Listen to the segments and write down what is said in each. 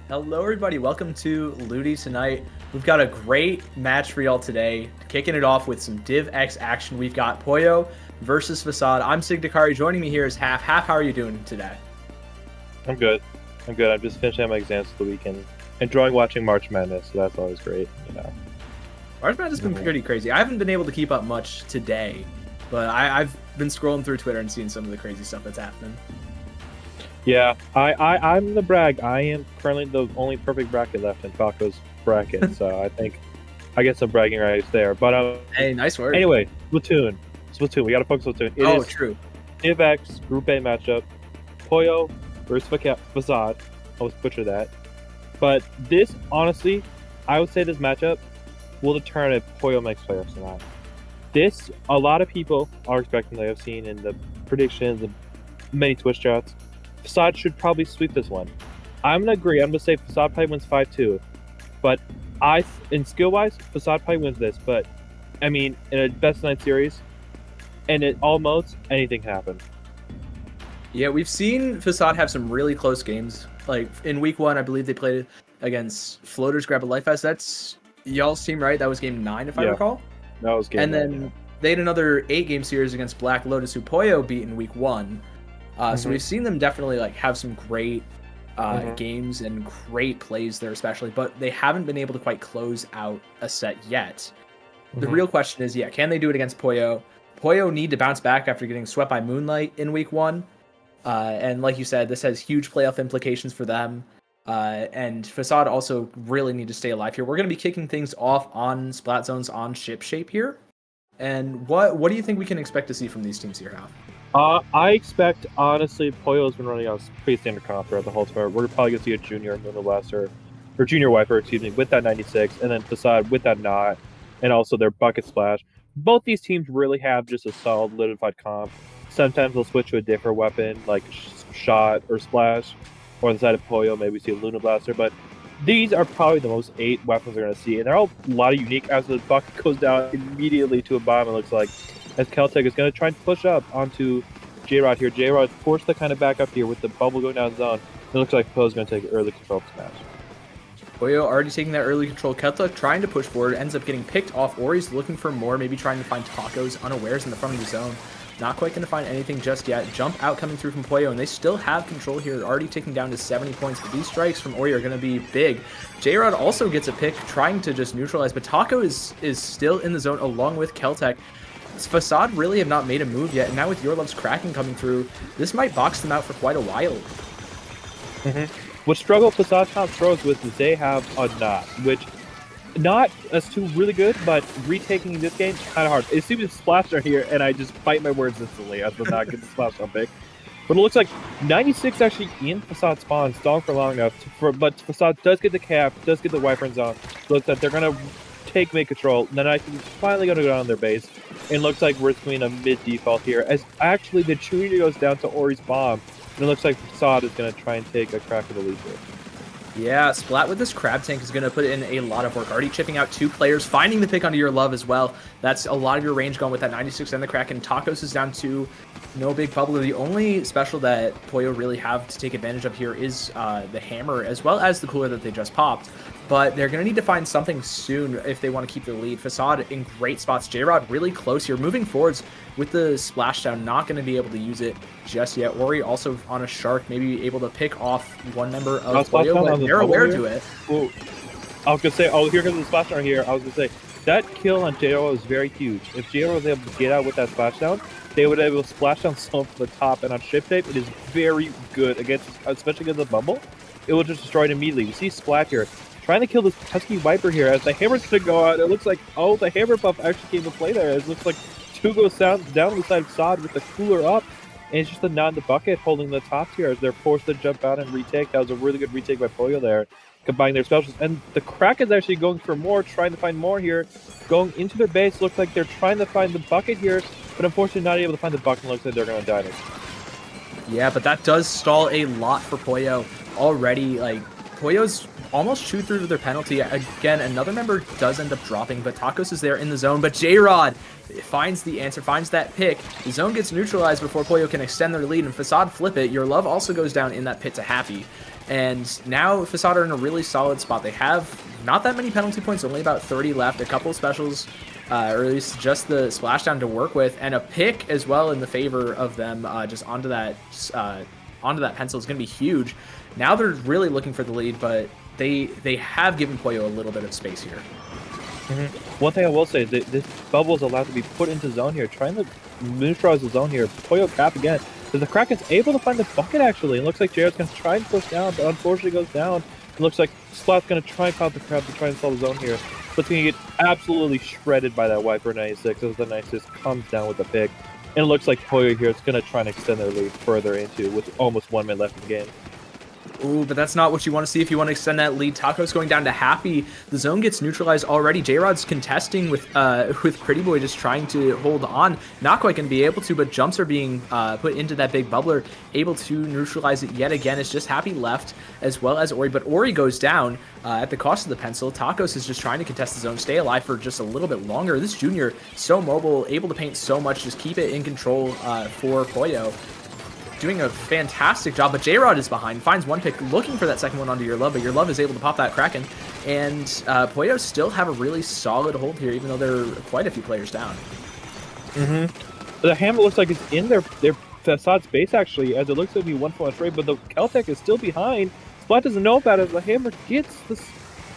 Hello, everybody. Welcome to LUTI tonight. We've got a great match for y'all today. Kicking it off with some Div X action. We've got Pollo versus Facade. I'm Sig Dakari. Joining me here is Half. Half, how are you doing today? I'm good. I'm just finishing my exams for the weekend. Enjoying watching March Madness, so that's always great, March Madness has been pretty crazy. I haven't been able to keep up much today, but I've been scrolling through Twitter and seeing some of the crazy stuff that's happening. Yeah, I'm the brag. I am currently the only perfect bracket left in Falco's bracket, so I think I get some bragging rights there. But Hey, nice work. anyway, Splatoon. We gotta focus on Splatoon. It is True. Div X Group A matchup. Pollo versus Facade. I always butcher that. But this, honestly, I would say this matchup will determine if Pollo makes playoffs or not. This, a lot of people are expecting, like I've seen in the predictions and many Twitch chats, Facade should probably sweep this one. I'm gonna agree. I'm gonna say Facade probably wins 5-2, but in skill wise, Facade probably wins this. But I mean, in a best of 9 series, and in all modes, anything can happen. Yeah, we've seen Facade have some really close games. Like in week 1, I believe they played against Floaters Grab a Life Vest. That's y'all's team, right? That was game 9, if I recall. That was game. And 9, then they had another 8-game series against Black Lotus, who Pollo beat in week 1. So we've seen them definitely have some great games and great plays there, especially, but they haven't been able to quite close out a set yet. The real question is, can they do it against Pollo? Pollo need to bounce back after getting swept by Moonlight in week 1. And like you said, this has huge playoff implications for them. And Facade also really need to stay alive here. We're going to be kicking things off on Splat Zones on Ship Shape here. And what do you think we can expect to see from these teams here, Half? I expect, honestly, Pollo's been running on pretty standard comp throughout the whole tour. We're probably going to see a junior Moon Blaster, or junior Wiper, excuse me, with that 96, and then Facade with that Knot, and also their Bucket Splash. Both these teams really have just a solid, solidified comp. Sometimes they'll switch to a different weapon, like Shot or Splash, or on the side of Pollo, maybe we see a Luna Blaster, but these are probably the most 8 weapons we're going to see, and they're all a lot of unique as the bucket goes down immediately to a bomb, it looks like, as Keltec is going to try and push up onto J-Rod here. J-Rod forced to kind of back up here with the bubble going down zone. It looks like Poe's going to take early control of the smash. Pollo already taking that early control. Keltec trying to push forward, ends up getting picked off. Ori's looking for more, maybe trying to find tacos unawares in the front of the zone. Not quite going to find anything just yet. Jump out coming through from Pollo, and they still have control here, already taking down to 70 points, but these strikes from Ori are going to be big. J-Rod also gets a pick, trying to just neutralize, but Taco is still in the zone along with Keltec. Facade really have not made a move yet, and now with Your Love's Kraken coming through, this might box them out for quite a while. What struggle Facade top throws with is they have a Knot, which not as too really good, but retaking this game kind of hard. It seems to splash down here, and I just bite my words instantly as the not get the splash down pick. But it looks like 96 actually in Facade spawn, stalling for long enough, but Facade does get the cap, does get the Wiper in zone. So looks like they're going to make control. And then I think it's finally going to go down on their base. And looks like we're between a mid-default here, as actually the Chewie goes down to Ori's bomb. And it looks like Facade is going to try and take a crack at the lead here. Yeah, Splat with this Crab Tank is going to put in a lot of work. Already chipping out 2 players, finding the pick onto Your Love as well. That's a lot of your range going with that 96 and the Kraken. Tacos is down to no big bubble. The only special that Pollo really have to take advantage of here is the Hammer, as well as the cooler that they just popped. But they're going to need to find something soon if they want to keep the lead. Facade in great spots. J-Rod really close here. Moving forwards with the splashdown, not going to be able to use it just yet. Ori also on a Shark, maybe able to pick off one member of Pollo, but they're aware to it. Ooh. I was going to say, here comes the splashdown here. I was going to say, that kill on J-Rod was very huge. If J-Rod was able to get out with that splashdown, they would have been able to splash down some from the top, and on Ship Tape, it is very good against, especially against the Bumble. It will just destroy it immediately. We see Splat here, trying to kill this pesky Wiper here as the Hammer's going to go out. It looks like, the Hammer buff actually came to play there. It looks like 2 goes down on the side of Sod with the cooler up, and it's just a Knot in the bucket holding the top tier as they're forced to jump out and retake. That was a really good retake by Pollo there, combining their specials. And the Kraken's actually going for more, trying to find more here, going into their base. Looks like they're trying to find the bucket here, but unfortunately not able to find the bucket. Looks like they're going to die next. Yeah, but that does stall a lot for Pollo already. Like, Pollo's almost chew through their penalty. Again, another member does end up dropping, but Tacos is there in the zone. But J-Rod finds the answer, finds that pick. The zone gets neutralized before Pollo can extend their lead, and Facade flip it. Your Love also goes down in that pit to Happy. And now Facade are in a really solid spot. They have not that many penalty points, only about 30 left, a couple of specials, or at least just the splashdown to work with, and a pick as well in the favor of them just onto that pencil is going to be huge. Now they're really looking for the lead, but they have given Pollo a little bit of space here. One thing I will say is that this bubble is allowed to be put into zone here, trying to neutralize the zone here. Pollo cap again. But the Kraken's able to find the bucket actually. It looks like Jared's going to try and push down, but unfortunately goes down. It looks like Splat's going to try and pop the crab to try and solve the zone here. But going to get absolutely shredded by that Wiper 96 as the 96 comes down with the pick. And it looks like Pollo here is going to try and extend their lead further into with almost 1 minute left in the game. Ooh, but that's not what you want to see if you want to extend that lead. Tacos going down to Happy. The zone gets neutralized already. J-Rod's contesting with Pretty Boy just trying to hold on. Not quite going to be able to, but jumps are being put into that big bubbler. Able to neutralize it yet again. It's just Happy left as well as Ori, but Ori goes down at the cost of the pencil. Tacos is just trying to contest the zone, stay alive for just a little bit longer. This junior, so mobile, able to paint so much, just keep it in control for Pollo. Doing a fantastic job, but J-Rod is behind, finds one pick, looking for that second one onto Your Love, but Your Love is able to pop that Kraken, and Pollo still have a really solid hold here, even though there are quite a few players down. The Hammer looks like it's in their Facade space, actually, as it looks to be 1 for 1 straight, but the Keltec is still behind. Splat doesn't know about it. The Hammer gets the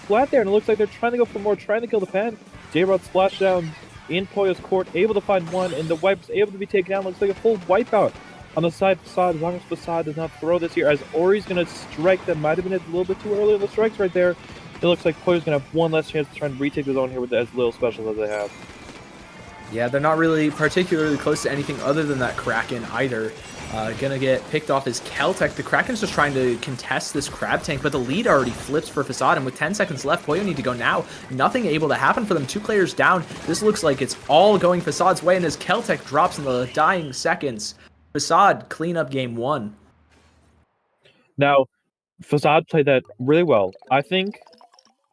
Splat there, and it looks like they're trying to go for more, trying to kill the pen. J-Rod splash down in Pollo's court, able to find one, and the Wipe's able to be taken down. Looks like a full wipeout on the side Facade, as long as Facade does not throw this here, as Ori's going to strike. That might have been a little bit too early on the strikes right there. It looks like Pollo's going to have one last chance to try and retake the zone here with as little specials as they have. Yeah, they're not really particularly close to anything other than that Kraken either. Gonna get picked off as Keltec. The Kraken's just trying to contest this Crab Tank, but the lead already flips for Facade, and with 10 seconds left, Pollo need to go now. Nothing able to happen for them. 2 players down. This looks like it's all going Facade's way, and as Keltec drops in the dying seconds, Facade clean up game 1. Now, Facade played that really well. I think,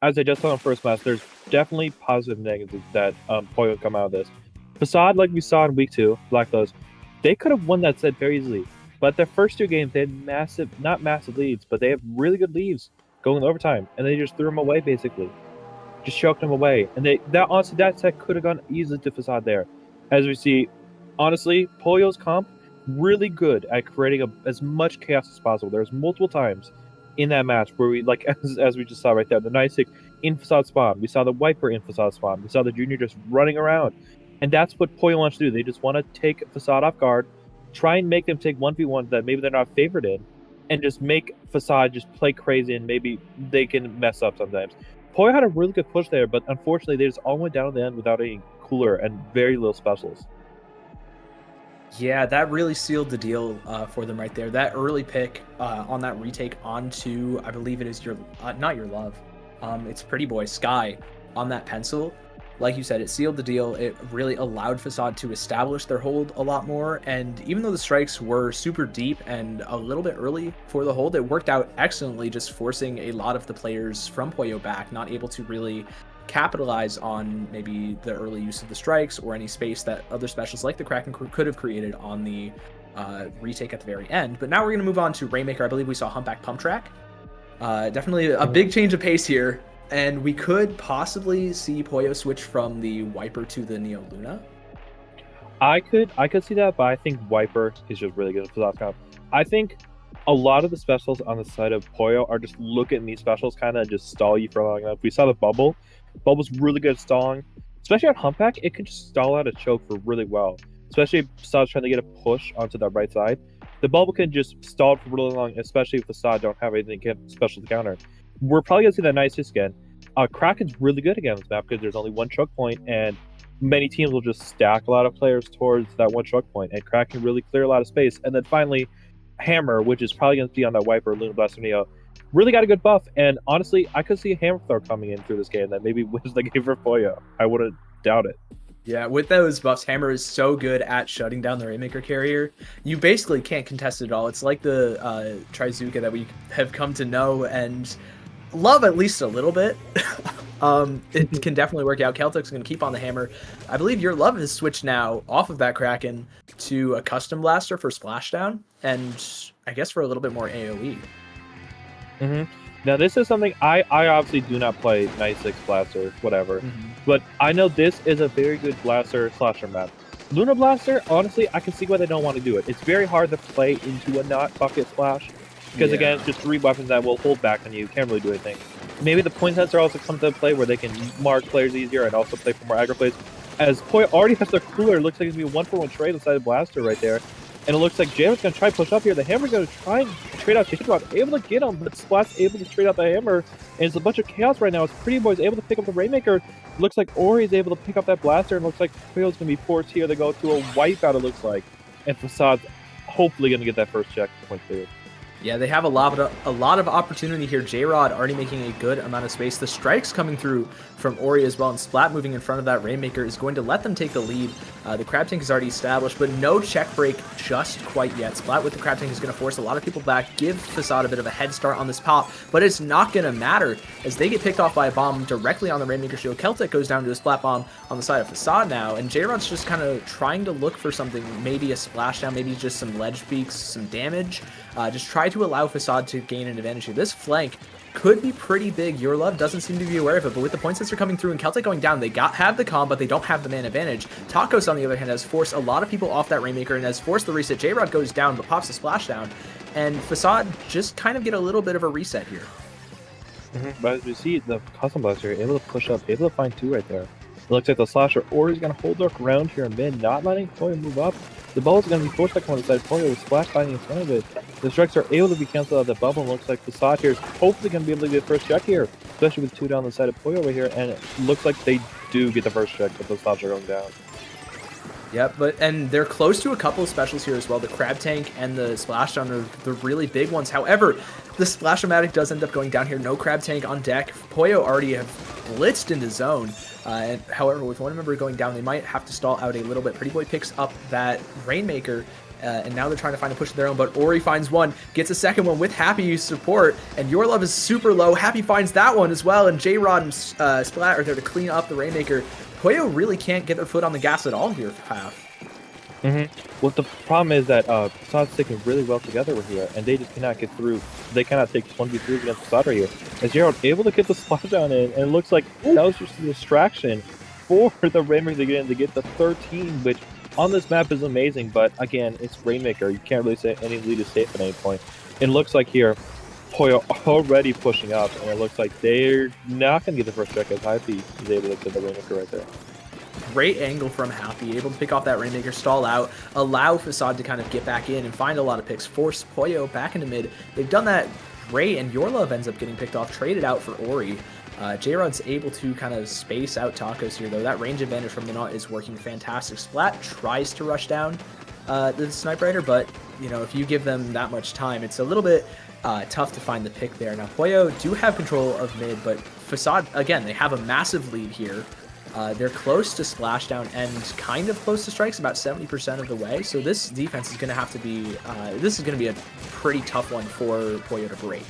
as I just saw in first match, there's definitely positive and negatives that Pollo come out of this. Facade, like we saw in week 2, Black Lotus, they could have won that set very easily. But their first 2 games, they had massive, not massive leads, but they have really good leads going to overtime, and they just threw them away basically, just choked them away. And honestly, that set could have gone easily to Facade there. As we see, honestly, Pollo's comp really good at creating as much chaos as possible. There's multiple times in that match where we, like as we just saw right there, the 96 in Facade spawn, we saw the Wiper in Facade spawn, we saw the Junior just running around. And that's what Pollo wants to do. They just want to take Facade off guard, try and make them take 1v1s that maybe they're not favored in, and just make Facade just play crazy, and maybe they can mess up sometimes. Pollo had a really good push there, but unfortunately they just all went down at the end without any cooler and very little specials. Yeah, that really sealed the deal for them right there. That early pick on that retake onto, I believe it is not Your Love, it's Pretty Boy, Sky, on that pencil. Like you said, it sealed the deal. It really allowed Facade to establish their hold a lot more. And even though the strikes were super deep and a little bit early for the hold, it worked out excellently, just forcing a lot of the players from Pollo back, not able to really capitalize on maybe the early use of the strikes or any space that other specials like the Kraken could have created on the retake at the very end. But now we're going to move on to Rainmaker. I believe we saw Humpback Pump Track. Definitely a big change of pace here. And we could possibly see Pollo switch from the Wiper to the Neo Luna. I could see that, but I think Wiper is just really good at Facade comp. I think a lot of the specials on the side of Pollo are just look at me specials, kind of just stall you for long enough. We saw the Bubble. Bubble's really good at stalling. Especially on Humpback, it can just stall out a choke for really well. Especially if Facade's trying to get a push onto the right side. The Bubble can just stall for really long, especially if Facade don't have anything special to counter. We're probably going to see that nice hit again. Kraken's really good again on this map because there's only one choke point, and many teams will just stack a lot of players towards that one choke point, and Kraken really clear a lot of space. And then finally, Hammer, which is probably going to be on that Wiper, Luna Blaster Neo, really got a good buff. And honestly, I could see a Hammer throw coming in through this game that maybe wins the game for Pollo. I wouldn't doubt it. Yeah, with those buffs, Hammer is so good at shutting down the Rainmaker carrier. You basically can't contest it at all. It's like the Trizuka that we have come to know, and love at least a little bit. It can definitely work out. Celtic's going to keep on the hammer. I believe your love has switched now off of that Kraken to a custom blaster for splashdown, and I guess for a little bit more AoE. Now this is something I obviously do not play 96 blaster, whatever, but I know this is a very good blaster slasher map. Luna Blaster, honestly, I can see why they don't want to do it. It's very hard to play into a not bucket splash because again, it's just 3 weapons that will hold back on you. Can't really do anything. Maybe the point sensor also comes into play where they can mark players easier and also play for more aggro plays. As Pollo already has their cooler, it looks like it's going to be a 1-for-1 trade inside the blaster right there. And it looks like Jared's going to try to push up here. The Hammer's going to try and trade out J-Rod. Able to get him, but Splat's able to trade out the Hammer. And it's a bunch of chaos right now. It's Pretty Boy's able to pick up the Rainmaker. Looks like Ori's able to pick up that Blaster. And looks like Pollo's going to be forced here to go to a wipeout, it looks like. And Facade's hopefully going to get that first checkpoint cleared. Yeah, they have a lot of opportunity here. J-Rod already making a good amount of space. The strikes coming through from Ori as well, and Splat moving in front of that Rainmaker is going to let them take the lead. The Crab Tank is already established, but no check break just quite yet. Splat with the Crab Tank is going to force a lot of people back, give Facade a bit of a head start on this pop, but it's not going to matter as they get picked off by a bomb directly on the Rainmaker shield. Celtic goes down to a Splat bomb on the side of Facade now, and J-Rod's just kind of trying to look for something, maybe a splashdown, maybe just some ledge peaks, some damage. Just try to allow Facade to gain an advantage here. This flank could be pretty big. Your Love doesn't seem to be aware of it, but with the point sensor coming through and Celtic going down, they have the comb, but they don't have the man advantage. Tacos, on the other hand, has forced a lot of people off that Rainmaker and has forced the reset. J-Rod goes down, but pops a splashdown, and Facade just kind of get a little bit of a reset here. But as you see, the Custom Blaster able to push up, able to find 2 right there. It looks like the Slasher Ori's going to hold their ground here in mid, not letting Pollo move up. The ball is going to be forced back on the side. Pollo with Splash fighting in front of it. The strikes are able to be canceled out of the bubble. And looks like Facade here is hopefully going to be able to get the first check here, especially with 2 down the side of Pollo over here. And it looks like they do get the first check, but the Slasher going down. Yep, and they're close to a couple of specials here as well. The Crab Tank and the Splashdown are the really big ones. However, the Splash-O-Matic does end up going down here. No Crab Tank on deck. Pollo already have blitzed into zone. However, with one member going down, they might have to stall out a little bit. Pretty Boy picks up that Rainmaker, and now they're trying to find a push of their own, but Ori finds one, gets a second one with Happy support, and Your Love is super low. Happy finds that one as well, and J-Rod and Splat are there to clean up the Rainmaker. Pollo really can't get their foot on the gas at all here for half. Well, the problem is that Facade's sticking really well together over here, and they just cannot get through. They cannot take 1v3 against Facade right here. As J-Rod able to get the splashdown in, and it looks like that was just a distraction for the Rainmaker to get in to get the 13, which on this map is amazing, but again, it's Rainmaker. You can't really say any lead is safe at any point. It looks like here, Pollo already pushing up, and it looks like they're not going to get the first check as Happy is able to get the Rainmaker right there. Great angle from Happy, able to pick off that Rainmaker, stall out, allow Facade to kind of get back in and find a lot of picks, force Pollo back into mid. They've done that great, and Your Love ends up getting picked off, traded out for Ori. J-Rod's able to kind of space out Tacos here, though. That range advantage from the Knot is working fantastic. Splat tries to rush down the Sniper Rider, but, you know, if you give them that much time, it's a little bit tough to find the pick there. Now, Pollo do have control of mid, but Facade, again, they have a massive lead here. They're close to Splashdown and kind of close to strikes, about 70% of the way. So this defense is going to have to be, this is going to be a pretty tough one for Pollo to break.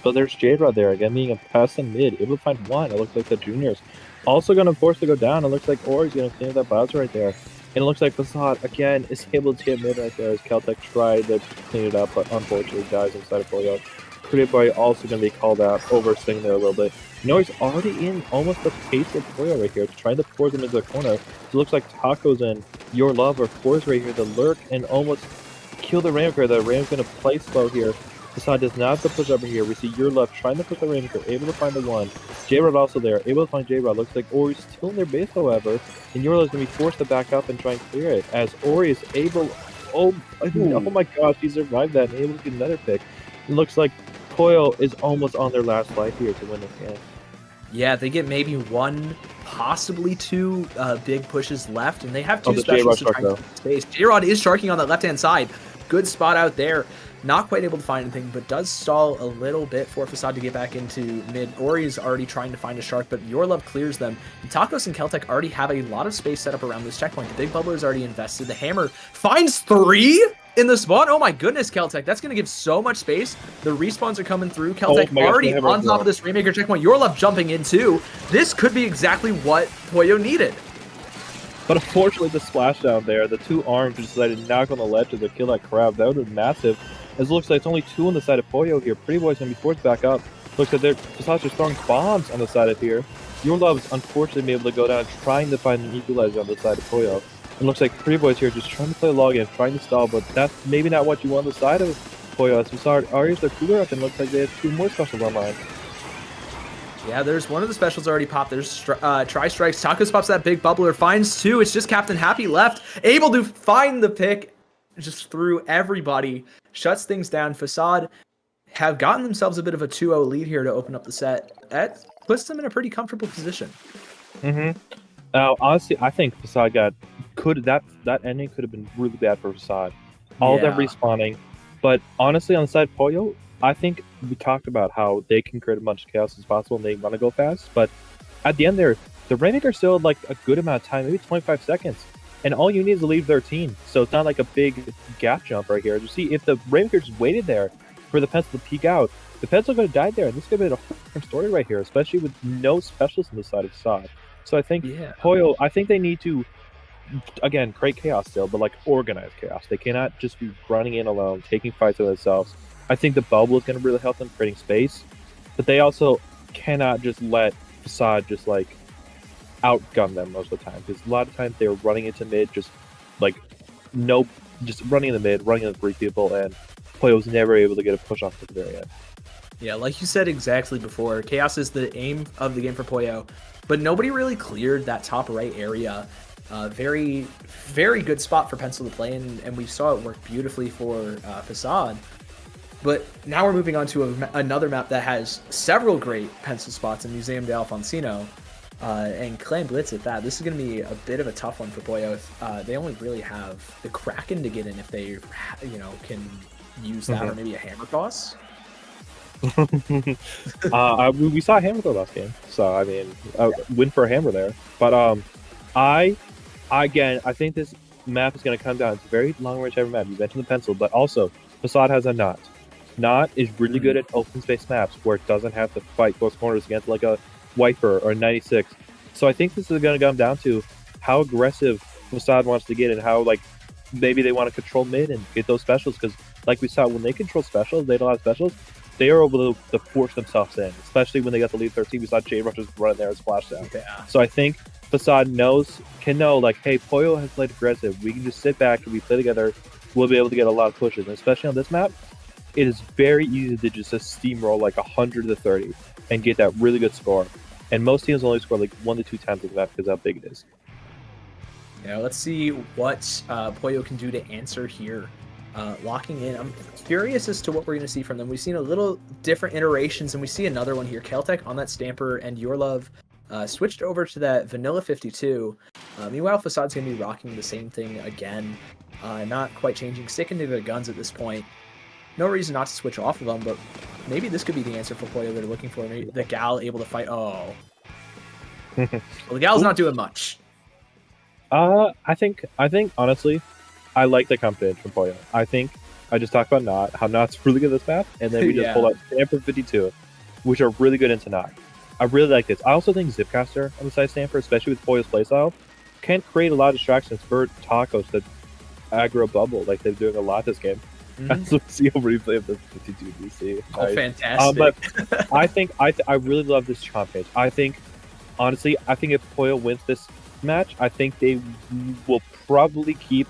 But there's J-Rod there again, being a pass in mid, able to find 1. It looks like the juniors also going to force to go down. It looks like Ori's going to clean up that Bowser right there. And it looks like Facade again is able to hit mid right there as Celtic tried to clean it up, but unfortunately dies inside of Pollo. Pretty Boy also going to be called out, overswing there a little bit. You know, he's already in almost the pace of Pollo right here, trying to force him into the corner. So it looks like Tacos and Your Love are forced right here to lurk and almost kill the Rainmaker. The Ram's going to play slow here. Facade does not have to push over here. We see Your Love trying to push the Rainmaker, able to find the 1. J-Rod also there, able to find J-Rod. Looks like Ori's still in their base, however. And Your Love is going to be forced to back up and try and clear it. As Ori is able... Oh my gosh, he survived that and able to get another pick. It looks like Pollo is almost on their last life here to win this game. Yeah, they get maybe 1, possibly 2 big pushes left, and they have 2 specials to try and keep space. J-Rod is sharking on that left-hand side. Good spot out there. Not quite able to find anything, but does stall a little bit for Facade to get back into mid. Ori is already trying to find a shark, but Your Love clears them. And Tacos and Celtic already have a lot of space set up around this checkpoint. The big bubbler is already invested. The Hammer finds 3? in the spawn. Oh my goodness, Keltec. That's going to give so much space. The respawns are coming through. Keltec already on top of this Rainmaker checkpoint. Yorlov jumping in too. This could be exactly what Pollo needed. But unfortunately, the splashdown there, the two arms decided to knock on the ledge to kill that crab. That would have been massive. As it looks like it's only two on the side of Pollo here. Pretty Boy's going to be forced back up. Looks like they're Facade's just throwing bombs on the side of here. Yorlov's unfortunately been able to go down, trying to find an equalizer on the side of Pollo. It looks like Pretty Boy's here just trying to play log in, trying to stall, but that's maybe not what you want on the side of Pollo. As Facade argues their cooler up, and looks like they have two more specials online. Yeah, there's one of the specials already popped. There's Tri-Strikes. Tacos pops that big bubbler, finds two. It's just Captain Happy left, able to find the pick just through everybody. Shuts things down. Facade have gotten themselves a bit of a 2-0 lead here to open up the set. That puts them in a pretty comfortable position. Now, honestly, I think Facade that ending could have been really bad for Facade. All of them respawning. But honestly, on the side of Pollo, I think we talked about how they can create as much chaos as possible and they want to go fast. But at the end there, the Rainmaker still had like a good amount of time, maybe 25 seconds. And all you need is to leave 13. So it's not like a big gap jump right here. You see, if the Rainmaker just waited there for the pencil to peek out, the pencil could have died there. And this could have been a different story right here, especially with no specials on the side of Facade. So I think Pollo, I think they need to, again, create chaos still, but like organized chaos. They cannot just be running in alone, taking fights with themselves. I think the bubble is going to really help them creating space, but they also cannot just let Facade just like outgun them most of the time, because a lot of times they're running into mid, just running in the mid, running into three people, and Pollo was never able to get a push off at the very end. Yeah, like you said exactly before, chaos is the aim of the game for Pollo, but nobody really cleared that top right area. Very, very good spot for Pencil to play in, and we saw it work beautifully for Facade. But now we're moving on to another map that has several great pencil spots in Museum de Alfonsino and Clan Blitz at that. This is going to be a bit of a tough one for Pollo. They only really have the Kraken to get in if they, can use that, or maybe a hammer toss. We saw a hammer throw last game, so I mean, win for a hammer there. But I think this map is going to come down. It's a very long range hammer map. You mentioned the pencil, but also Facade has a knot. Knot is really good at open space maps where it doesn't have to fight close corners against like a Wiper or a 96. So I think this is going to come down to how aggressive Facade wants to get and how like maybe they want to control mid and get those specials, because like we saw, when they control specials, they don't have specials, they are able to force themselves in, especially when they got the lead 13. We saw J-Rush just run in there and splash down. Yeah. So I think Facade can know like, hey, Pollo has played aggressive. We can just sit back and we play together. We'll be able to get a lot of pushes, and especially on this map, it is very easy to just steamroll like 100 to 30 and get that really good score. And most teams only score like 1 to 2 times with that because how big it is. Yeah, let's see what Pollo can do to answer here. Locking in. I'm curious as to what we're going to see from them. We've seen a little different iterations, and we see another one here. Keltec on that Stamper, and Yorlov switched over to that Vanilla 52. Meanwhile, Facade's going to be rocking the same thing again. Not quite changing, sticking to their guns at this point. No reason not to switch off of them, but maybe this could be the answer for Pollo they're looking for. Maybe the Gal able to fight. Oh. Well, the Gal's not doing much. I think honestly, I like the confidence from Pollo. I think I just talked about Knot, how Knot's really good at this map, and then we just pulled out Stamper 52, which are really good into Knot. I really like this. I also think Zipcaster on the side Stamper, especially with Pollo's playstyle, can create a lot of distractions for Tacos that aggro bubble, like they're doing a lot this game. As we see a replay of the 52 DC. Oh, fantastic! But I really love this chomp page. I think if Pollo wins this match, I think they will probably keep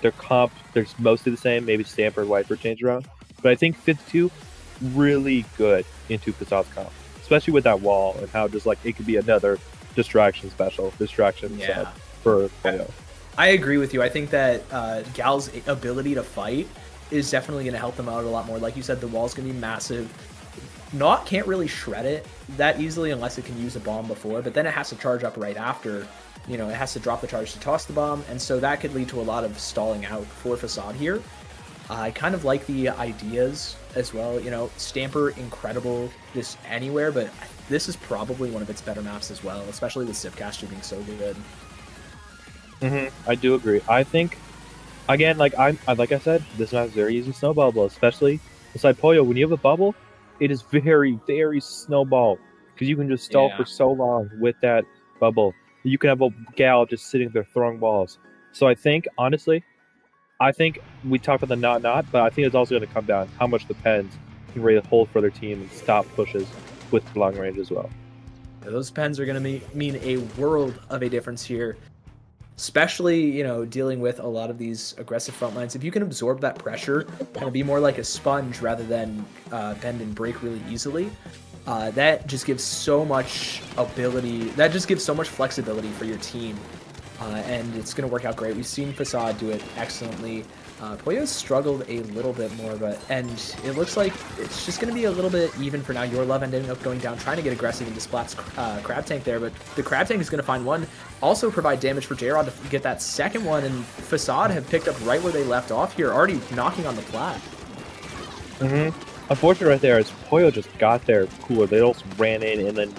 their comp. They're mostly the same. Maybe Stamper and Wiper change around, but I think 52 really good into Facade's comp, especially with that wall and how just like it could be another distraction set for Pollo. I agree with you. I think that Gal's ability to fight is definitely going to help them out a lot more. Like you said, the wall's going to be massive. Knot can't really shred it that easily unless it can use a bomb before, but then it has to charge up right after. It has to drop the charge to toss the bomb, and so that could lead to a lot of stalling out for Facade here. I kind of like the ideas as well. Stamper, incredible just anywhere, but this is probably one of its better maps as well, especially with Zipcaster being so good. I do agree. I think Again, like like I said, this map is very easy to snowball, especially beside Pollo. When you have a bubble, it is very, very snowball because you can just stall for Yeah. so long with that bubble. You can have a gal just sitting there throwing balls. So I think, honestly, I think we talked about the not, but I think it's also going to come down how much the Pens can really hold for their team and stop pushes with long range as well. Those pens are going to mean a world of a difference here, especially, you know, dealing with a lot of these aggressive front lines. If you can absorb that pressure, kind of be more like a sponge rather than bend and break really easily, that just gives so much ability. That just gives so much flexibility for your team, and it's going to work out great. We've seen Facade do it excellently. Pollo's struggled a little bit more, and it looks like it's just going to be a little bit even for now. Your Love ending up going down, trying to get aggressive into Splat's Crab Tank there, but the Crab Tank is going to find one, also provide damage for J-Rod to get that second one, and Facade have picked up right where they left off here, already knocking on the plat. Unfortunately, right there, is Pollo just got there cooler. They also ran in, and then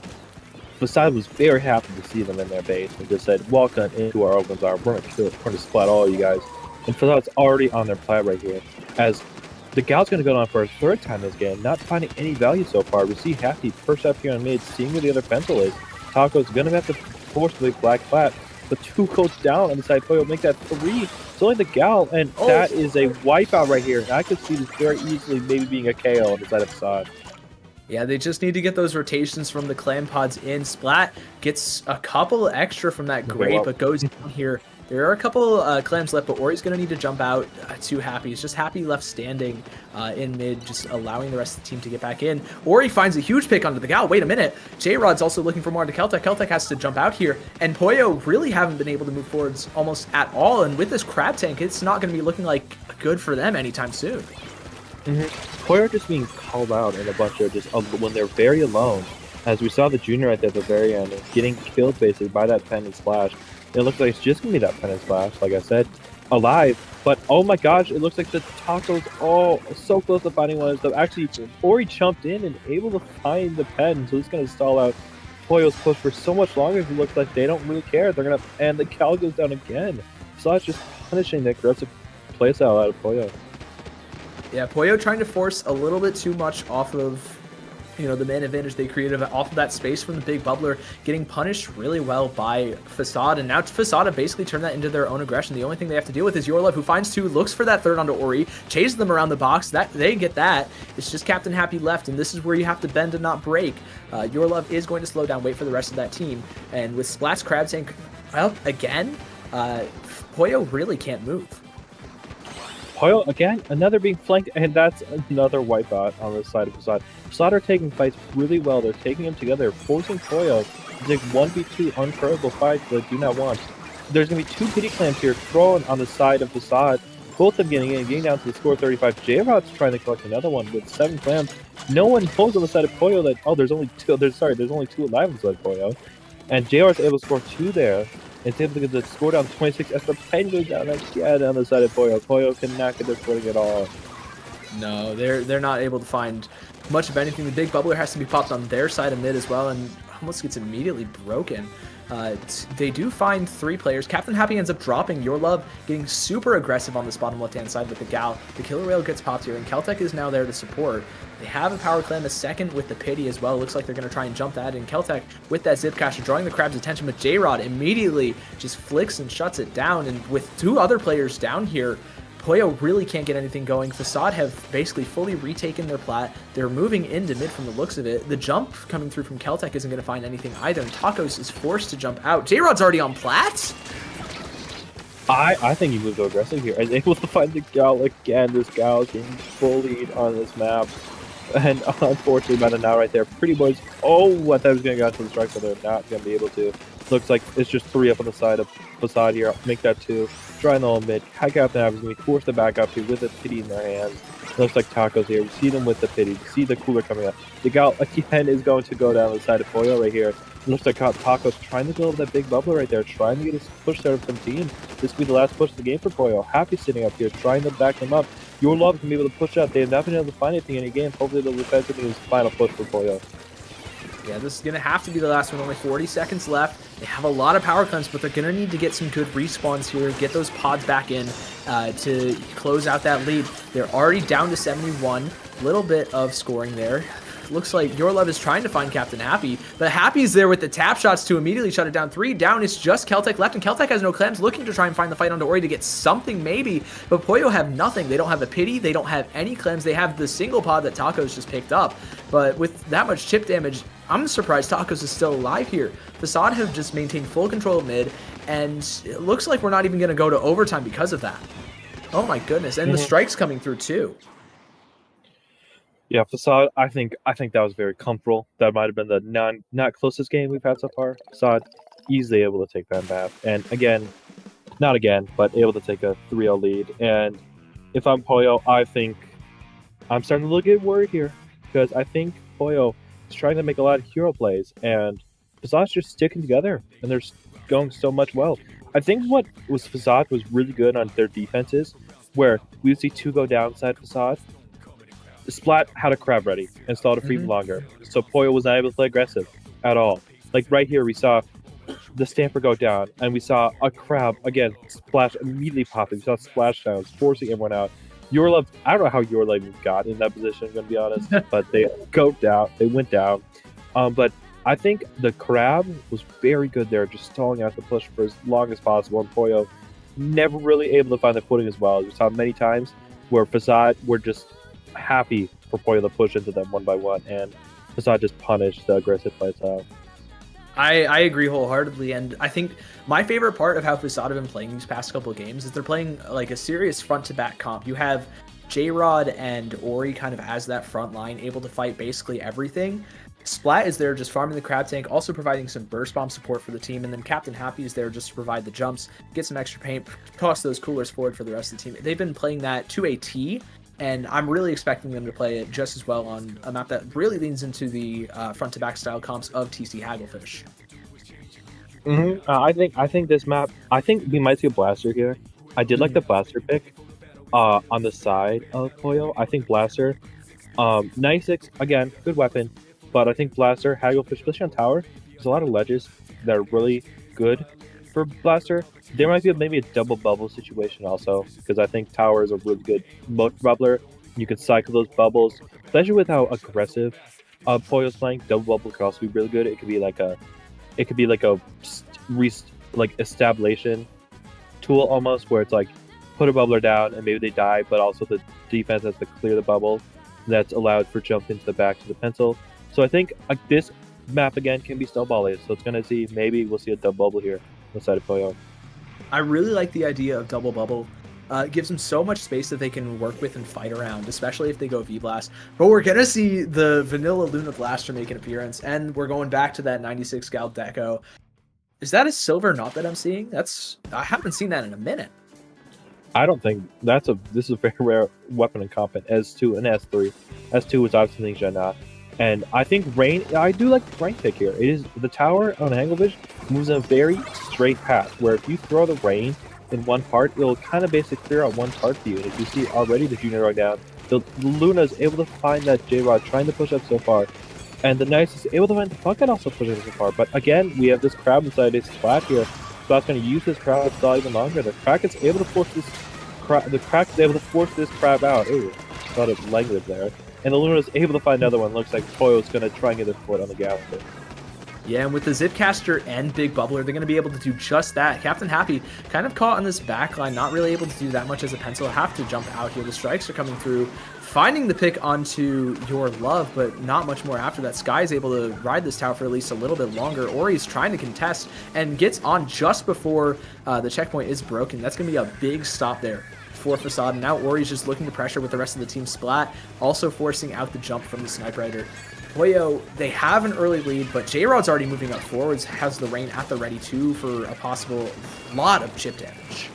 Facade was very happy to see them in their base and just said, "Welcome into our open arm. We're gonna kill it. We're gonna splat all you guys." And Facade's already on their plat right here, as the gal's gonna go on for a third time this game, not finding any value so far. We see Happy perched up here on mid, seeing where the other pencil is. Taco's gonna have to force the black plat, but 2 goes down on the side. Pollo make that 3. It's only the gal, and that is a wipeout right here. And I could see this very easily maybe being a KO on the side of Facade. Yeah, they just need to get those rotations from the clan pods in. Splat gets a couple extra from that grape, but goes down here. There are a couple clams left, but Ori's going to need to jump out to Happy. It's just Happy left standing in mid, just allowing the rest of the team to get back in. Ori finds a huge pick onto the gal. Wait a minute. J-Rod's also looking for more onto Keltec. Keltec has to jump out here, and Pollo really haven't been able to move forwards almost at all. And with this Crab Tank, it's not going to be looking like good for them anytime soon. Pollo just being called out in a bunch of just when they're very alone. As we saw the junior right there at the very end, getting killed basically by that pen and splash. It looks like it's just gonna be that pen and splash, like I said, alive. But oh my gosh, it looks like the Taco's so close to finding one of them. Actually, Ori jumped in and able to find the pen, so he's gonna stall out Pollo's push for so much longer. It looks like they don't really care. They're gonna, and the cal goes down again. So that's just punishing the aggressive play style out of Pollo. Yeah, Pollo trying to force a little bit too much off of, you know, the man advantage they created off of that space from the big bubbler, getting punished really well by Facade, and now Facade have basically turned that into their own aggression. The only thing they have to deal with is Your Love, who finds 2, looks for that third onto Ori, chases them around the box. That they get that. It's just Captain Happy left, and this is where you have to bend and not break. Your Love is going to slow down, wait for the rest of that team, and with Splat's Crab Tank, well, again, Pollo really can't move. Pollo, again, another being flanked, and that's another wipeout on the side of Facade. Facade are taking fights really well. They're taking them together, forcing Pollo to take 1v2 uncurable fights they do not want. There's going to be 2 pity clams here thrown on the side of Facade. Both of them getting down to the score 35. J-Rod's trying to collect another one with 7 clams. No one knows on the side of Pollo that, there's only 2 alive on the side of Pollo. And J-Rod's able to score 2 there. It's able to get the score down to 26 as the pen goes down again on the side of Pollo. Pollo cannot get their footing at all. No, they're not able to find much of anything. The big bubbler has to be popped on their side of mid as well, and almost gets immediately broken. They do find 3 players. Captain Happy ends up dropping Your Love, getting super aggressive on this bottom left-hand side with the gal. The killer rail gets popped here, and Keltec is now there to support. They have a power clam, a second with the pity as well. Looks like they're going to try and jump that, and Keltec with that zip cache drawing the crab's attention, but J-Rod immediately just flicks and shuts it down, and with 2 other players down here, Pollo really can't get anything going. Facade have basically fully retaken their plat. They're moving into mid from the looks of it. The jump coming through from Keltec isn't going to find anything either, and Tacos is forced to jump out. J-Rod's already on plat? I think he moved aggressive here. And able to find the gal again. This gal is getting bullied on this map. And unfortunately, by the now right there, Pretty Boys. Oh, I thought he was going to go out to the strike, but they're not going to be able to. Looks like it's just 3 up on the side of Facade here. Make that 2. Trying the whole mid. Captain Happy is going to be forced to back up here with the pity in their hands. Looks like Tacos here. We see them with the pity. We see the cooler coming up. The gal again is going to go down the side of Pollo right here. It looks like Tacos trying to build that big bubbler right there, trying to get his push there from team. This could be the last push of the game for Pollo. Happy sitting up here, trying to back them up. Your Love can be able to push out. They have not been able to find anything in any game. Hopefully they'll defend something in this final push for Pollo. Yeah, this is going to have to be the last one. Only 40 seconds left. They have a lot of power cleanse, but they're going to need to get some good respawns here, get those pods back in to close out that lead. They're already down to 71. Little bit of scoring there. Looks like Your Love is trying to find Captain Happy, but Happy's there with the tap shots to immediately shut it down. 3 down. It's just Keltec left, and Keltec has no clams, looking to try and find the fight onto Ori to get something maybe, but Pollo have nothing. They don't have a pity. They don't have any clams. They have the single pod that Tacos just picked up, but with that much chip damage, I'm surprised Tacos is still alive here. Facade have just maintained full control of mid, and it looks like we're not even going to go to overtime because of that. Oh my goodness, and the strikes coming through too. Yeah, Facade, I think that was very comfortable. That might have been the not closest game we've had so far. Facade easily able to take that map. And again, not again, but able to take a 3-0 lead. And if I'm Pollo, I think I'm starting to get worried here. Because I think Pollo is trying to make a lot of hero plays. And Facade's just sticking together. And they're going so much well. I think what was Facade was really good on their defenses, where we would see 2 go down side Facade. Splat had a crab ready and stalled it for even longer, so Pollo was not able to play aggressive at all. Like right here, we saw the Stamper go down, and we saw a crab again splash immediately popping. We saw splash downs, forcing everyone out. Your Love, I don't know how Your Love got in that position, I'm gonna be honest, but they go down, they went down. But I think the crab was very good there, just stalling out the push for as long as possible, and Pollo never really able to find the footing as well. We saw many times where Facade were just happy for Pollo to push into them one by one, and Facade just punished the aggressive play style. I agree wholeheartedly, and I think my favorite part of how Facade have been playing these past couple of games is they're playing like a serious front-to-back comp. You have J-Rod and Ori kind of as that front line, able to fight basically everything. Splat is there just farming the crab tank, also providing some burst bomb support for the team, and then Captain Happy is there just to provide the jumps, get some extra paint, toss those coolers forward for the rest of the team. They've been playing that to a T, and I'm really expecting them to play it just as well on a map that really leans into the front-to-back style comps of TC Hagglefish. I think this map, I think we might see a Blaster here. I did like the Blaster pick on the side of Pollo. I think Blaster, 96, again, good weapon, but I think Blaster, Hagglefish, especially on tower, there's a lot of ledges that are really good for Blaster. There might be maybe a double bubble situation also, because I think tower is a really good mode bubbler. You can cycle those bubbles, especially with how aggressive Pollo's playing. Double bubble could also be really good. It could be like a establishment tool almost, where it's like put a bubbler down and maybe they die, but also the defense has to clear the bubble. That's allowed for jump into the back to the pencil. So I think this map again can be snowballing. So it's gonna see, maybe we'll see a double bubble here on the side of Pollo. I really like the idea of double bubble. It gives them so much space that they can work with and fight around, especially if they go V-Blast. But we're going to see the Vanilla Luna Blaster make an appearance, and we're going back to that 96 Gal Deco. Is that a silver knot that I'm seeing? I haven't seen that in a minute. I don't think this is a very rare weapon in comp at S2 and S3. S2 was obviously Gen knot. And I think Rain, I do like the Rain pick here. It is the tower on Anglefish moves in a very straight path, where if you throw the Rain in one part, it'll kind of basically clear out one part for you. And if you see already the Junior Rod down, the Luna is able to find that J-Rod trying to push up so far. And the Nice is able to find the Facade also pushing so far. But again, we have this crab inside his Splat here. Splat's going to use this crab stall even longer. The Crack is able to force this crab out. Ooh, thought of language there. And the Luna is able to find another one. Looks like Pollo's going to try and get their foot on the gas. Yeah, and with the Zipcaster and Big Bubbler, they're going to be able to do just that. Captain Happy kind of caught on this back line, not really able to do that much as a pencil. Have to jump out here. The strikes are coming through, finding the pick onto Your Love, but not much more after that. Sky is able to ride this tower for at least a little bit longer. Ori's trying to contest and gets on just before the checkpoint is broken. That's going to be a big stop there for Facade. And now Ori's just looking to pressure with the rest of the team. Splat also forcing out the jump from the Sniper Rider. Pollo, they have an early lead, but J-Rod's already moving up forwards, has the Rain at the ready too for a possible lot of chip damage.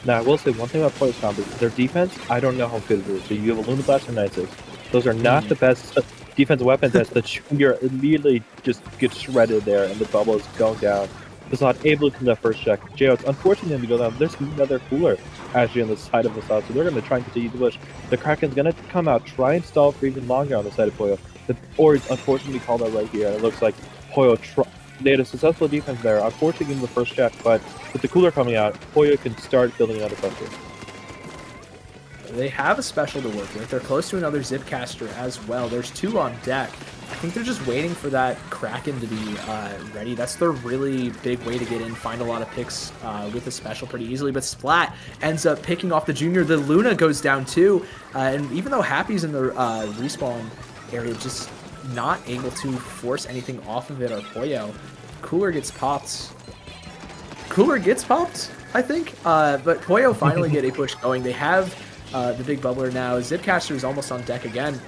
Now, I will say one thing about Pollo's combos. Their defense, I don't know how good it is. So you have a Luna Blast and Nices. Those are not the best defensive weapons, as the Junior immediately just gets shredded there and the bubble is going down. Facade able to come that first check. JO's unfortunately going to go down. There's another cooler actually on the side of Facade, so they're going to try and continue to push. The Kraken's going to come out, try and stall for even longer on the side of Pollo. The Ors unfortunately called out right here. It looks like Pollo they had a successful defense there. Unfortunately, getting the first check, but with the cooler coming out, Pollo can start building another pressure. They have a special to work with. They're close to another Zipcaster as well. There's 2 on deck. I think they're just waiting for that Kraken to be ready. That's their really big way to get in, find a lot of picks with a special pretty easily. But Splat ends up picking off the Junior. The Luna goes down too. And even though Happy's in the respawn area, just not able to force anything off of it or Pollo. Cooler gets popped. I think. But Pollo finally get a push going. They have the big bubbler now. Zipcaster is almost on deck again.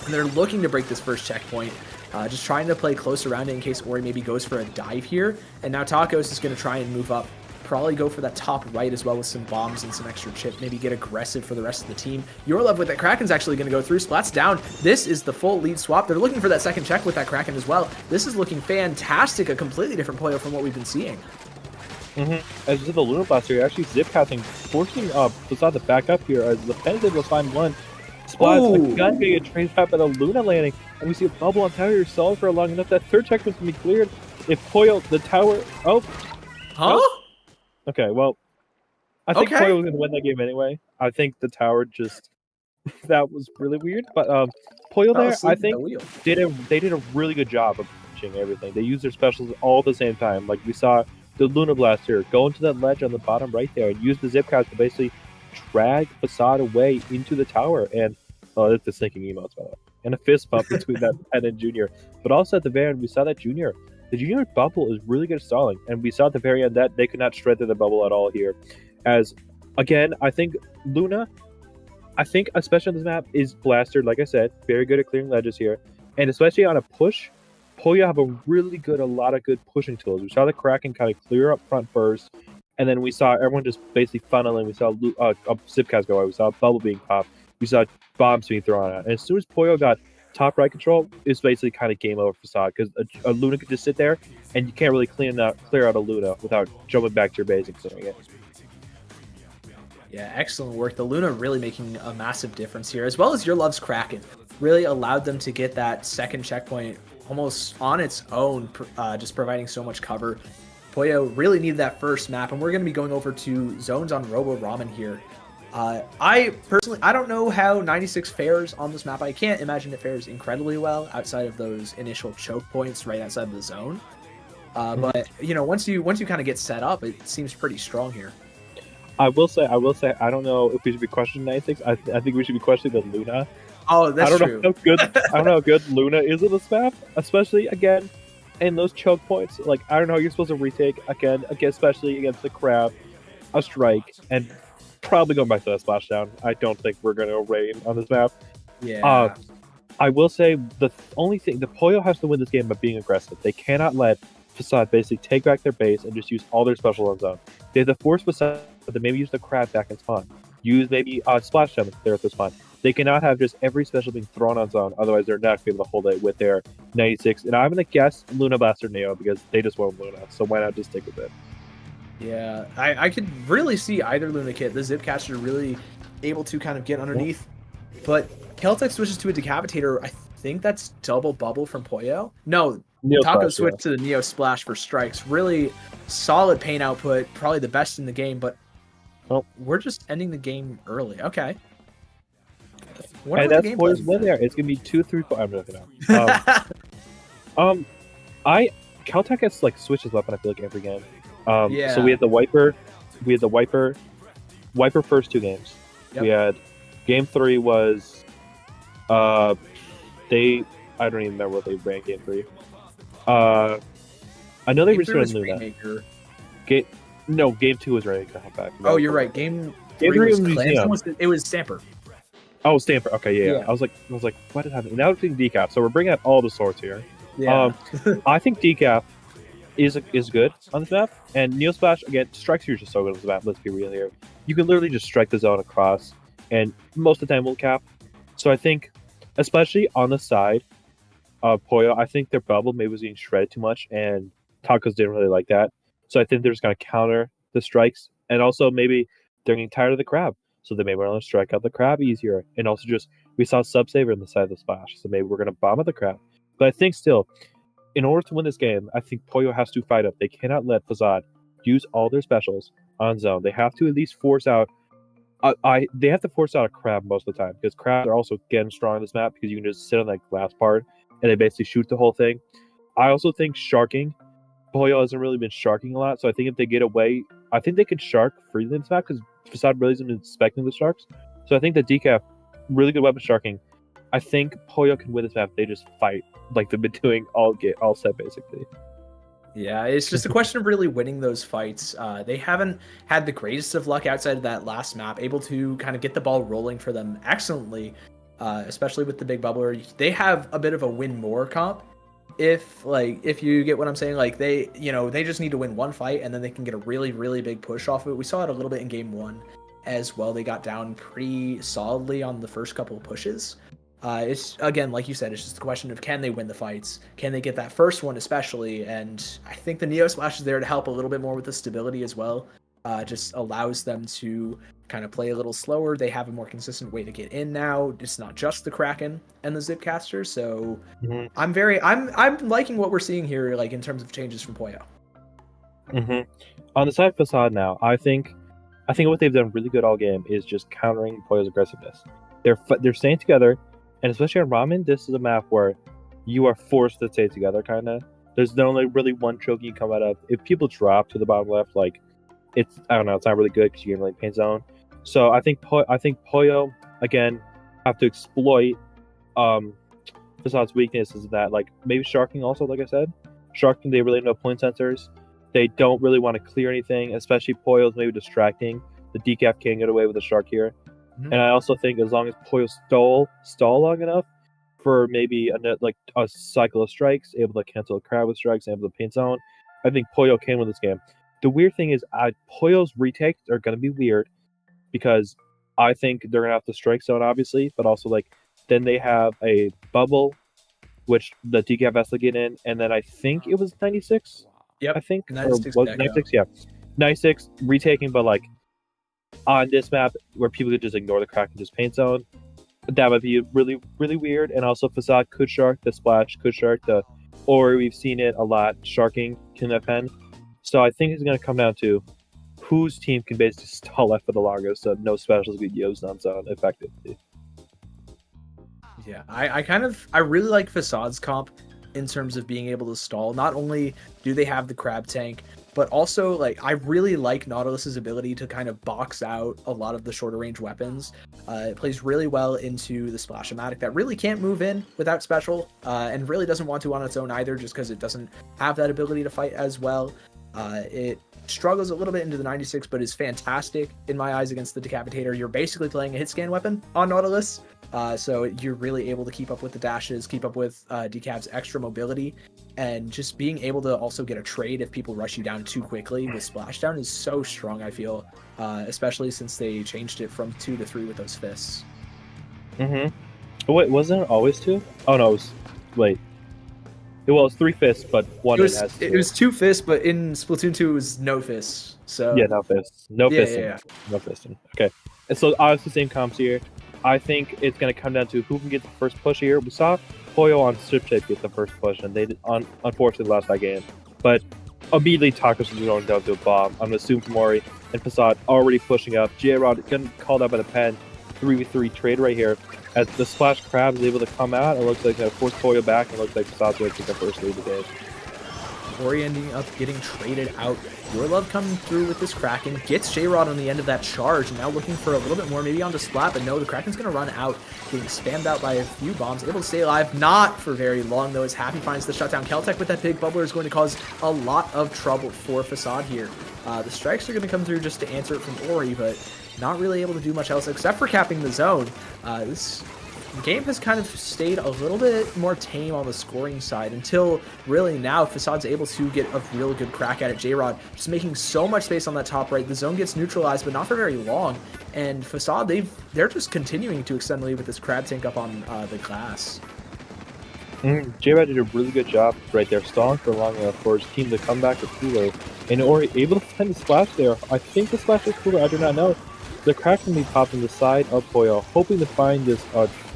And they're looking to break this first checkpoint. Just trying to play close around it in case Ori maybe goes for a dive here. And now Tacos is going to try and move up. Probably go for that top right as well with some bombs and some extra chip. Maybe get aggressive for the rest of the team. Your love with that Kraken's actually going to go through. Splat's down. This is the full lead swap. They're looking for that second check with that Kraken as well. This is looking fantastic. A completely different Pollo from what we've been seeing. As you said, the Luna Blaster here actually zip-casting, forcing Facade to back up here as the Penitent will find one. Splat's again getting a train trap at a Luna landing, and we see a bubble on tower here solid for long enough. That third check was going to be cleared. If Pollo, the tower... Oh! Huh? Oh. Okay, well, I think Pollo was going to win that game anyway. I think the tower just... that was really weird, but Pollo there, I think, they did a really good job of pushing everything. They used their specials all at the same time. Like, we saw the Luna Blaster go into that ledge on the bottom right there and use the zip cast to basically drag Facade away into the tower. And that's the sinking emotes, by the way. And a fist bump between that and Junior. But also at the very end, we saw that the Junior bubble is really good at stalling. And we saw at the very end that they could not shred through the bubble at all here. As, again, I think Luna, especially on this map, is Blaster, like I said, very good at clearing ledges here. And especially on a push, Pollo have a lot of good pushing tools. We saw the Kraken kind of clear up front first, and then we saw everyone just basically funneling. We saw a Zipcast go away. We saw a bubble being popped. We saw bombs being thrown out. And as soon as Pollo got top right control, it's basically kind of game over Facade, because a Luna could just sit there, and you can't really clear out a Luna without jumping back to your base and clearing it. Yeah, excellent work. The Luna really making a massive difference here, as well as Your Love's Kraken. Really allowed them to get that second checkpoint almost on its own, just providing so much cover. Pollo really needed that first map, and we're going to be going over to zones on Robo Ramen here. I don't know how 96 fares on this map. I can't imagine it fares incredibly well outside of those initial choke points right outside of the zone. But you know, once you kind of get set up, it seems pretty strong here. I will say, I don't know if we should be questioning 96. I think we should be questioning the Luna. Oh, that's true. I don't know how good Luna is in this map, especially again in those choke points. Like, I don't know, you're supposed to retake again, especially against the crab, a strike, and probably going back to that splashdown. I don't think we're going to rain on this map. Yeah. I will say the only thing, the Pollo has to win this game by being aggressive. They cannot let Facade basically take back their base and just use all their special on zone. They have to force Facade to maybe use the crab back in spawn. Use maybe splashdown there at the spawn. They cannot have just every special being thrown on zone, otherwise they're not going to be able to hold it with their 96. And I'm going to guess Luna Blaster Neo because they just won't Luna, so why not just stick with it? Yeah, I could really see either Luna kit. The Zipcaster really able to kind of get underneath. But Keltec switches to a Decapitator. I think that's double bubble from Pollo. No, Taco switched to the Neo Splash for strikes. Really solid pain output, probably the best in the game, but we're just ending the game early. Okay. And that's Pollo's win there. It's gonna be 2-3-4. I'm joking now. Caltech has like switches weapon, I feel like, every game. So we had the Wiper. Wiper first 2 games. Yep. We had game 3 was I don't even remember what they ran game 3. I know they restarted Luna. Game 2 was Rainmaker. Oh, you're right. Game 3 was it was Stamper. Oh, Stamper. Okay, yeah. I was like, what is happening? Now we're doing Decaf, so we're bringing out all the swords here. Yeah. I think Decaf is good on this map, and Neo Splash again. Strikes here are just so good on this map. Let's be real here. You can literally just strike the zone across, and most of the time will cap. So I think, especially on the side of Pollo, I think their bubble maybe was getting shredded too much, and Tacos didn't really like that. So I think they're just going to counter the strikes, and also maybe they're getting tired of the crab, so they may want to strike out the crab easier. And also just we saw sub saver in the side of the splash, so maybe we're going to bomb at the crab. But I think still, in order to win this game, I think Pollo has to fight up. They cannot let Facade use all their specials on zone. They have to at least force out. They have to force out a crab most of the time, because crabs are also getting strong on this map, because you can just sit on that glass part and they basically shoot the whole thing. I also think sharking. Pollo hasn't really been sharking a lot, so I think if they get away, I think they could shark freely in this map, because Facade really isn't expecting the sharks. So I think the decaf, really good weapon sharking. I think Pollo can win this map. They just fight like they've been doing all set basically. Yeah, it's just a question of really winning those fights. They haven't had the greatest of luck outside of that last map, able to kind of get the ball rolling for them excellently, especially with the big bubbler. They have a bit of a win more comp. If you get what I'm saying, like they just need to win one fight and then they can get a really, really big push off of it. We saw it a little bit in game 1 as well. They got down pretty solidly on the first couple of pushes. It's, again, like you said, it's just a question of can they win the fights? Can they get that first one especially? And I think the Neo Splash is there to help a little bit more with the stability as well. Just allows them to kind of play a little slower. They have a more consistent way to get in now. It's not just the Kraken and the Zipcaster. So I'm liking what we're seeing here, like in terms of changes from Pollo. On the side of Facade now, I think what they've done really good all game is just countering Pollo's aggressiveness. They're staying together. And especially on Ramen, this is a map where you are forced to stay together, kind of. There's only really one choke you come out of. If people drop to the bottom left, like, I don't know, it's not really good because you get really paint zone. So I think Pollo, again, have to exploit Facade's weaknesses in that, like, maybe sharking also, like I said. Sharking, they really have no point sensors. They don't really want to clear anything, especially Pollo's maybe distracting. The decaf can't get away with a shark here. And I also think as long as Pollo stall long enough for maybe a cycle of strikes, able to cancel a crowd with strikes, able to paint zone, I think Pollo can win this game. The weird thing is Pollo's retakes are going to be weird, because I think they're going to have to strike zone, obviously, but also then they have a bubble, which the decaf has to get in, and then I think it was 96. Yep. I think 96. 96. Yeah, 96 retaking, but on this map where people could just ignore the crack and just paint zone, that would be really, really weird. And also Facade could shark the splash, could shark or we've seen it a lot, sharking Kinnet Pen. So I think it's going to come down to whose team can basically stall left for the longest, so no specials get used on zone effectively. Yeah, I really like Facade's comp in terms of being able to stall. Not only do they have the crab tank, but also, I really like Nautilus's ability to kind of box out a lot of the shorter range weapons. It plays really well into the Splash-O-Matic that really can't move in without special, and really doesn't want to on its own either, just because it doesn't have that ability to fight as well. It struggles a little bit into the 96, but is fantastic in my eyes against the Decapitator. You're basically playing a hit scan weapon on Nautilus, so you're really able to keep up with the dashes, keep up with Decap's extra mobility, and just being able to also get a trade if people rush you down too quickly with Splashdown is so strong, I feel, especially since they changed it from 2 to 3 with those fists. Wait, wasn't it always 2? Oh no, wait. It was 3 fists, but one it was 2 fists, but in Splatoon 2 it was no fists. So yeah, no fists. No fisting. Yeah. No fisting. Okay. And so obviously same comps here. I think it's gonna come down to who can get the first push here. We saw Pollo on Strip Shape get the first push, and they unfortunately lost that game. But immediately Tacos is going down to a bomb. I'm gonna assume Mori and Facade already pushing up. J-Rod getting called out by the pen. 3v3 trade right here. As the Splash Crab is able to come out, it looks like they're force Pollo back, and it looks like Facade's going to take the first lead of the game. Ori ending up getting traded out. Your Love coming through with this Kraken, gets J-Rod on the end of that charge, and now looking for a little bit more, maybe onto Splat, but no, the Kraken's going to run out, getting spammed out by a few bombs, able to stay alive, not for very long, though, as Happy finds the shutdown. Keltec with that big bubbler is going to cause a lot of trouble for Facade here. The strikes are going to come through just to answer it from Ori, but not really able to do much else except for capping the zone. This game has kind of stayed a little bit more tame on the scoring side until really now Facade's able to get a real good crack at it. J-Rod just making so much space on that top right. The zone gets neutralized, but not for very long. And Facade, they're just continuing to extend the lead with this crab tank up on the glass. J-Rod did a really good job right there, stalling for long enough for his team to come back with cooler, and Ori able to find the splash there. I think the splash is cooler, I do not know. The crack can be popped in the side of Pollo, hoping to find this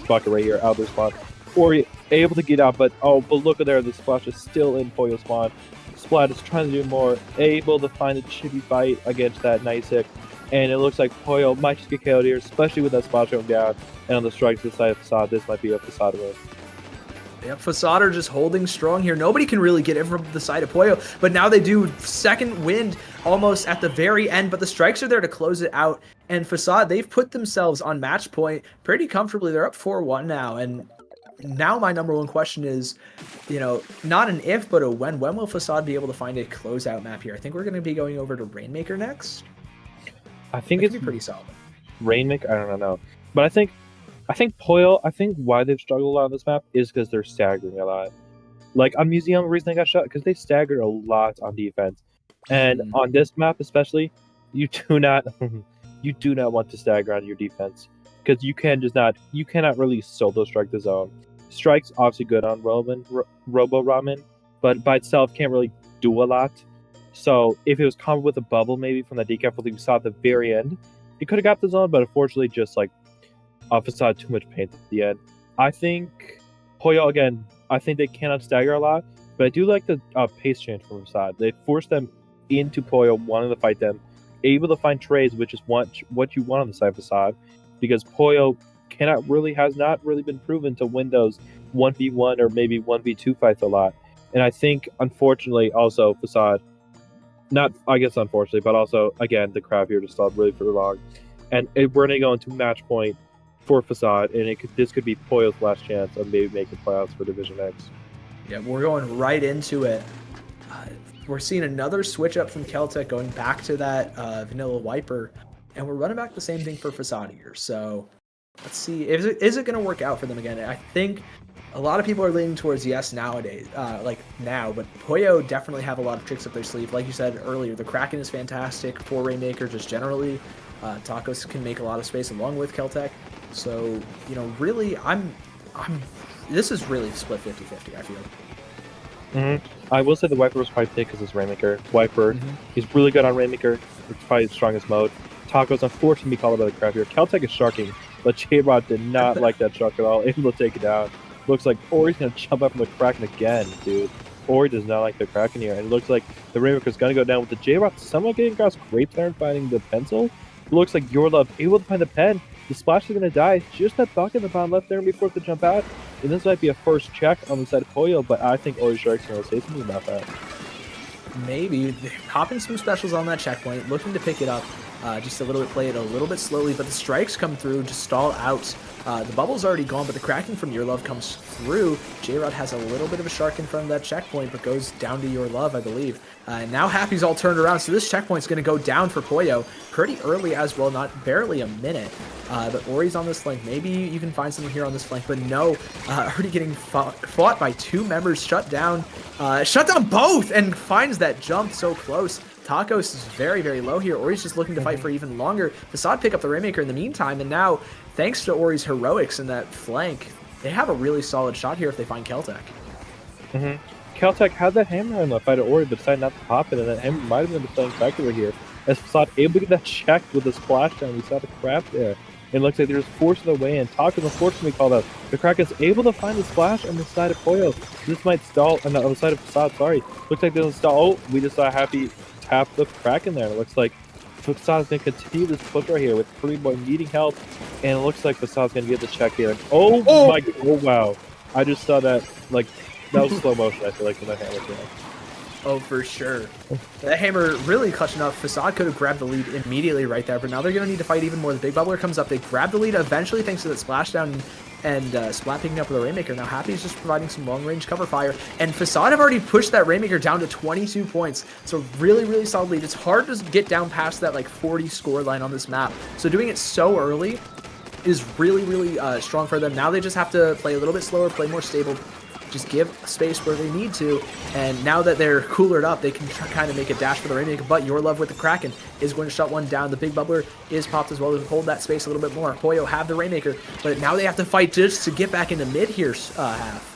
bucket right here, out of their spawn. Ori able to get out, but look at there, the splash is still in Pollo's spawn. Splat is trying to do more, able to find a chippy fight against that nice hit, and it looks like Pollo might just get KO'd here, especially with that splash going down, and on the strikes to the side of Facade, this might be a Facade win. Yep, Facade are just holding strong here. Nobody can really get in from the side of Pollo, but now they do. Second wind almost at the very end, but the strikes are there to close it out. And Facade, they've put themselves on match point pretty comfortably. They're up 4-1 now, and now my number one question is, you know, not an if, but a when. When will Facade be able to find a closeout map here? I think we're going to be going over to Rainmaker next. I think it's pretty solid. Rainmaker, I don't know. But I think Pollo, I think why they've struggled a lot on this map is because they're staggering a lot. Like on Museum, the reason they got shot, because they staggered a lot on defense. And on this map especially, you do not want to stagger on your defense. Because you cannot really solo strike the zone. Strike's obviously good on Robo Ramen, but by itself can't really do a lot. So if it was comboed with a bubble maybe from that decap we saw at the very end, it could have got the zone, but unfortunately just like Facade too much pain at the end. I think Pollo again, I think they cannot stagger a lot, but I do like the pace change from Facade. They force them into Pollo, wanting to fight them, able to find trades, which is what you want on the side of Facade, because Pollo has not really been proven to win those 1v1 or maybe 1v2 fights a lot. And I think unfortunately also Facade, not I guess unfortunately, but also again the crowd here just stalled really for long. And we're gonna go into match point for Facade, and this could be Pollo's last chance of maybe making playoffs for Division X. Yeah, we're going right into it. We're seeing another switch up from Keltec, going back to that vanilla wiper, and we're running back the same thing for Facade here. So let's see, is it going to work out for them again? I think a lot of people are leaning towards yes nowadays, but Pollo definitely have a lot of tricks up their sleeve. Like you said earlier, the Kraken is fantastic for Rainmaker just generally. Tacos can make a lot of space along with Keltec. So, you know, really, this is really split 50-50, I feel. I will say the Wiper was probably thick because it's Rainmaker. Wiper, he's really good on Rainmaker. It's probably his strongest mode. Tacos, unfortunately, called by the crap here. Keltec is sharking, but J-Rod did not like that shark at all. Able to take it down. Looks like Ori's going to jump up from the Kraken again, dude. Ori does not like the Kraken here, and it looks like the Rainmaker is going to go down with the J-Rod somehow getting across Grape there and finding the pencil. It looks like Your Love able to find the pen. The splash is going to die. Just that bucket in the bottom left there before it to jump out. And this might be a first check on the side of Pollo, but I think Ori Shark's going to say something about that. Maybe. Popping some specials on that checkpoint, looking to pick it up. Just a little bit, play it a little bit slowly, but the strikes come through, just stall out. The bubble's already gone, but the Kraken from Your Love comes through. J-Rod has a little bit of a shark in front of that checkpoint, but goes down to Your Love, I believe. And now Happy's all turned around, so this checkpoint's going to go down for Pollo pretty early as well, not barely a minute. But Ori's on this flank. Maybe you can find something here on this flank, but no. Already getting fought by two members, shut down both, and finds that jump so close. Tacos is very, very low here. Ori's just looking to fight for even longer. Facade pick up the Rainmaker in the meantime, and now, thanks to Ori's heroics in that flank, they have a really solid shot here if they find Keltec. Keltec had that hammer in the fight at Ori, but decided not to pop it, and that hammer might have been the playing factor here. As Facade able to get that checked with a splashdown, we saw the crap there. It looks like they're just forcing their way in. Tacos unfortunately called out. The Kraken's able to find the splash on the side of Pollo. This might stall on the side of Facade, sorry. Looks like they'll stall. Oh, we just saw Happy tap the Kraken there. It looks like Facade's going to continue this push right here with Pretty Boy needing help. And it looks like Facade's going to get the check here. And oh my god, oh wow. I just saw that, like, that was slow motion, I feel like, in that hammer throw. Oh, for sure. That hammer really clutching up. Facade could have grabbed the lead immediately right there, but now they're going to need to fight even more. The big bubbler comes up. They grab the lead eventually thanks to that splashdown and Splat picking up with a Rainmaker. Now Happy's just providing some long-range cover fire, and Facade have already pushed that Rainmaker down to 22 points. So really, really solid lead. It's hard to get down past that like 40 score line on this map. So doing it so early is really, really strong for them. Now they just have to play a little bit slower, play more stable, just give space where they need to, and now that they're coolered up, they can kind of make a dash for the Rainmaker, but Your Love with the Kraken is going to shut one down. The big bubbler is popped as well to hold that space a little bit more. Pollo have the Rainmaker, but now they have to fight just to get back into mid here half.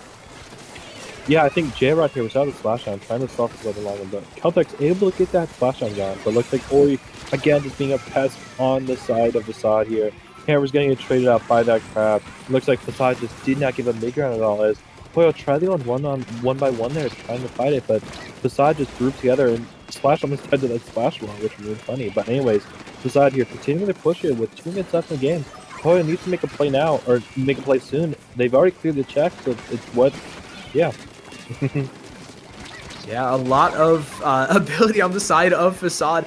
Yeah, I think J-Rod here without the splashdown, trying to stop this little longer, but Caltech's able to get that splashdown down, but looks like Ori, again, just being a pest on the side of Facade here. Hammer's getting it traded out by that crab. Looks like Facade just did not give a mid-ground at all, as Pollo tried to go on one by one there, trying to fight it, but Facade just grouped together and Splash almost tied to that Splash wall, which was really funny. But anyways, Facade here continuing to push it with 2 minutes left in the game. Pollo needs to make a play now, or make a play soon. They've already cleared the check, so it's what, yeah. Yeah, a lot of ability on the side of Facade.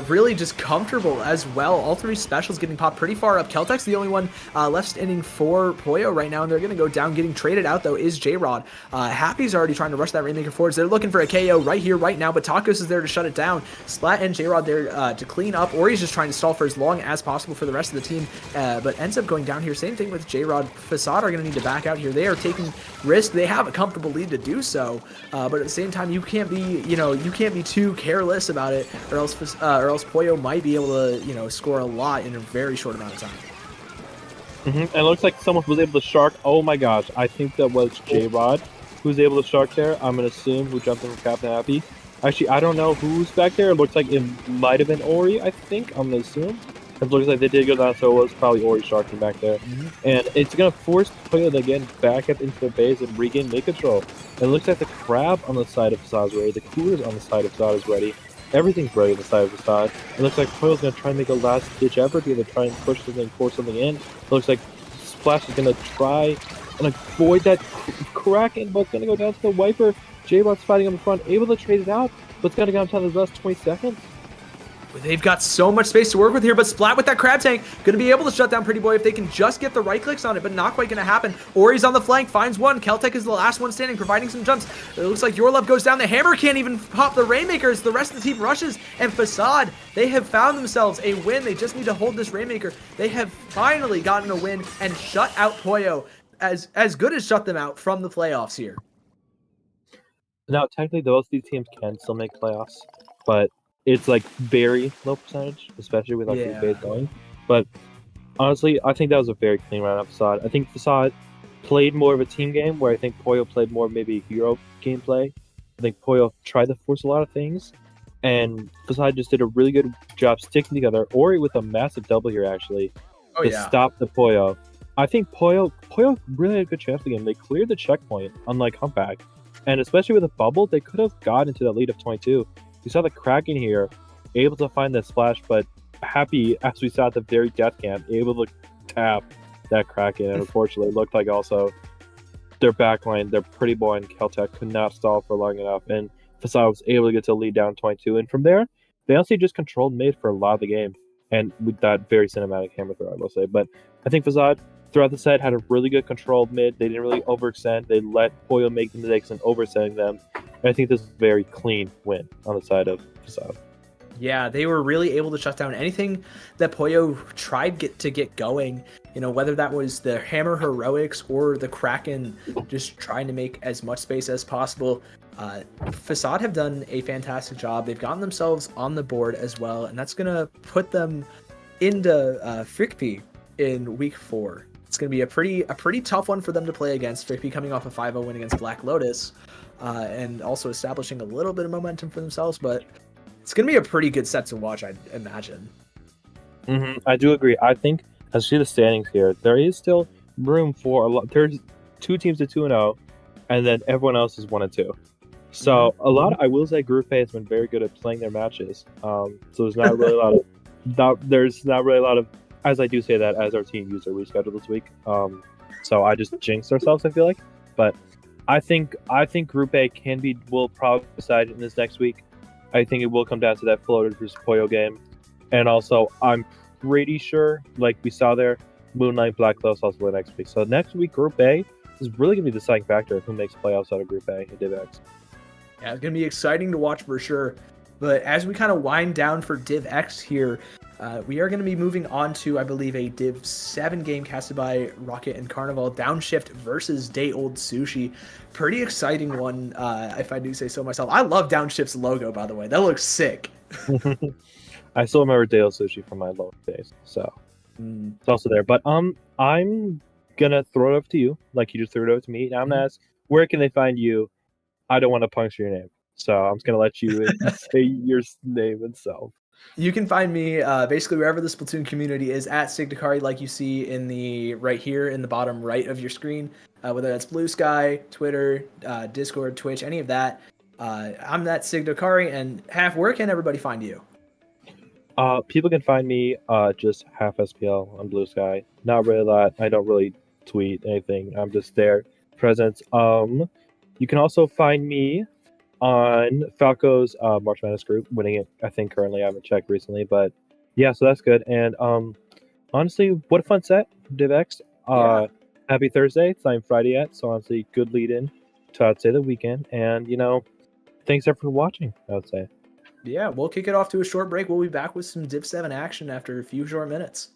Really just comfortable as well. All 3 specials getting popped pretty far up. Keltech's the only one left standing for Pollo right now, and they're going to go down. Getting traded out, though, is J-Rod. Happy's already trying to rush that Rainmaker forwards. They're looking for a KO right here, right now, but Tacos is there to shut it down. Splat and J-Rod there to clean up. Ori's just trying to stall for as long as possible for the rest of the team, but ends up going down here. Same thing with J-Rod. Facade are going to need to back out here. They are taking risk. They have a comfortable lead to do so, but at the same time, you can't be too careless about it, or else Pollo might be able to, score a lot in a very short amount of time. And it looks like someone was able to shark. Oh my gosh, I think that was J-Rod who was able to shark there. I'm going to assume who jumped in from Captain Happy. Actually, I don't know who's back there. It looks like it might have been Ori, I think. I'm going to assume. It looks like they did go down, so it was probably Ori sharking back there. And it's going to force Pollo to again back up into their base and regain mid control. And it looks like the crab on the side of Facade is ready. The coolers on the side of Facade is ready. Everything's ready on the side of Facade. It looks like Pollo's going to try and make a last-ditch effort here to try and push something, force something in. It looks like Splash is going to try and avoid that Kraken, but it's going to go down to the Wiper. J-Rod's fighting on the front, able to trade it out, but it's going to go down to the last 20 seconds. They've got so much space to work with here, but Splat with that crab tank going to be able to shut down Pretty Boy if they can just get the right clicks on it, but not quite going to happen. Ori's on the flank, finds one. Keltech is the last one standing, providing some jumps. It looks like Your Love goes down. The Hammer can't even pop the Rainmaker as the rest of the team rushes, and Facade, they have found themselves a win. They just need to hold this Rainmaker. They have finally gotten a win and shut out Pollo, as good as shut them out from the playoffs here. Now, technically, both these teams can still make playoffs, but it's like very low percentage, especially with like the base going. But honestly, I think that was a very clean round of Facade. I think Facade played more of a team game, where I think Pollo played more maybe hero gameplay. I think Pollo tried to force a lot of things, and Facade just did a really good job sticking together. Ori with a massive double here, actually, to stop the Pollo. I think Pollo really had a good chance again. They cleared the checkpoint, unlike Humpback, and especially with a bubble, they could have gotten into the lead of 22. We saw the Kraken here, able to find that splash, but Happy, as we saw at the very death camp, able to tap that Kraken, and unfortunately, it looked like also their backline, their Pretty Boy and Keltech could not stall for long enough, and Facade was able to get to the lead down 22, and from there, they honestly just controlled mid for a lot of the game, and with that very cinematic hammer throw, I will say. But I think Facade, throughout the set, had a really good controlled mid. They didn't really overextend. They let Pollo make the mistakes and overextending them. And I think this is a very clean win on the side of Facade. Yeah, they were really able to shut down anything that Pollo tried to get going. Whether that was the Hammer Heroics or the Kraken just trying to make as much space as possible. Facade have done a fantastic job. They've gotten themselves on the board as well, and that's going to put them into Frikpi in week 4. It's going to be a pretty tough one for them to play against. Frikpi coming off a 5-0 win against Black Lotus, and also establishing a little bit of momentum for themselves, but it's going to be a pretty good set to watch, I'd imagine. I do agree. I think, as you see the standings here, there is still room for a lot. There's 2 teams at 2-0, and then everyone else is 1-2. So I will say Group A has been very good at playing their matches. So there's not really a lot of, as I do say that, as our team used their reschedule this week. So I just jinxed ourselves, I feel like. But I think Group A will probably decide in this next week. I think it will come down to that Floated versus Pollo game. And also, I'm pretty sure, like we saw there, Moonlight, Black Lotus also play next week. So next week, Group A is really going to be the deciding factor of who makes playoffs out of Group A in DivX. Yeah, it's going to be exciting to watch for sure. But as we kind of wind down for Div X here, we are going to be moving on to, I believe, a Div 7 game casted by Rocket and Carnival, Downshift versus Day Old Sushi. Pretty exciting one, if I do say so myself. I love Downshift's logo, by the way. That looks sick. I still remember Day Old Sushi from my lower days, so it's also there. But I'm going to throw it over to you, like you just threw it over to me. Now I'm going to ask, where can they find you I don't want to puncture your name, so I'm just gonna let you say your name itself. You can find me basically wherever the Splatoon community is at Sigdakari, like you see in the right here in the bottom right of your screen, whether that's Blue Sky, Twitter, Discord, Twitch, any of that. I'm that Sigdakari, and where can everybody find you? People can find me just half SPL on Blue Sky. Not really a lot. I don't really tweet anything. I'm just there, present. You can also find me on Falco's March Madness group, winning it. I think currently I haven't checked recently, but yeah, so that's good. And honestly, what a fun set from DivX. Yeah. Happy Thursday. It's not even Friday yet, so honestly, good lead in to I'd say the weekend. And thanks everyone for watching. I would say. Yeah, we'll kick it off to a short break. We'll be back with some Div 7 action after a few short minutes.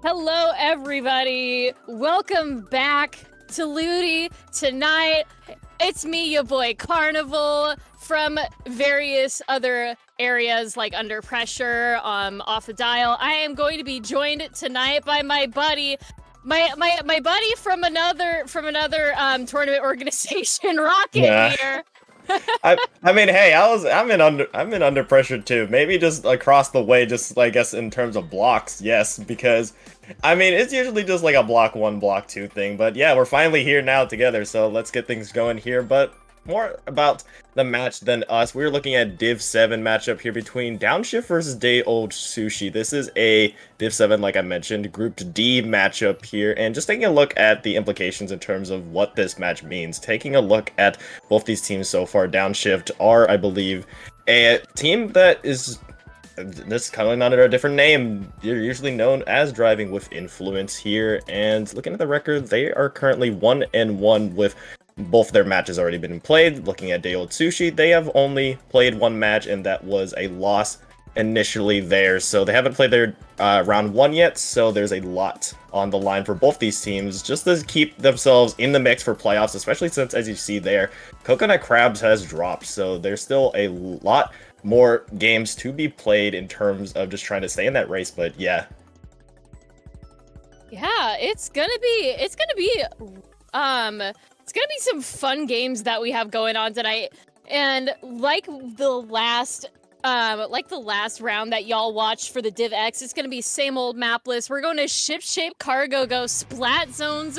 Hello, everybody. Welcome back to LUTI tonight. It's me, your boy Carnival, from various other areas like Under Pressure, off the dial. I am going to be joined tonight by my buddy, my buddy from another tournament organization, Rocket here. I mean, hey, I'm in under pressure too. Maybe just across the way, just I guess in terms of blocks, yes, because I mean it's usually just like a block 1, block 2 thing. But yeah, we're finally here now together, so let's get things going here. But more about the match than us. We're looking at Div 7 matchup here between Downshift versus Day Old Sushi. This is a Div 7, like I mentioned, Group D matchup here, and just taking a look at the implications in terms of what this match means. Taking a look at both these teams so far, Downshift are, I believe, a team that is this kind of under a different name. You're usually known as Driving with Influence here, and looking at the record, they are currently 1-1 with both their matches already been played. Looking at Day Old Sushi, they have only played one match, and that was a loss initially there. So they haven't played their round 1 yet, so there's a lot on the line for both these teams just to keep themselves in the mix for playoffs, especially since, as you see there, Coconut Crabs has dropped. So there's still a lot more games to be played in terms of just trying to stay in that race, but yeah. Yeah, it's gonna be some fun games that we have going on tonight. And like the last round that y'all watched for the Div X, it's gonna be same old map list. We're going to ship cargo go splat zones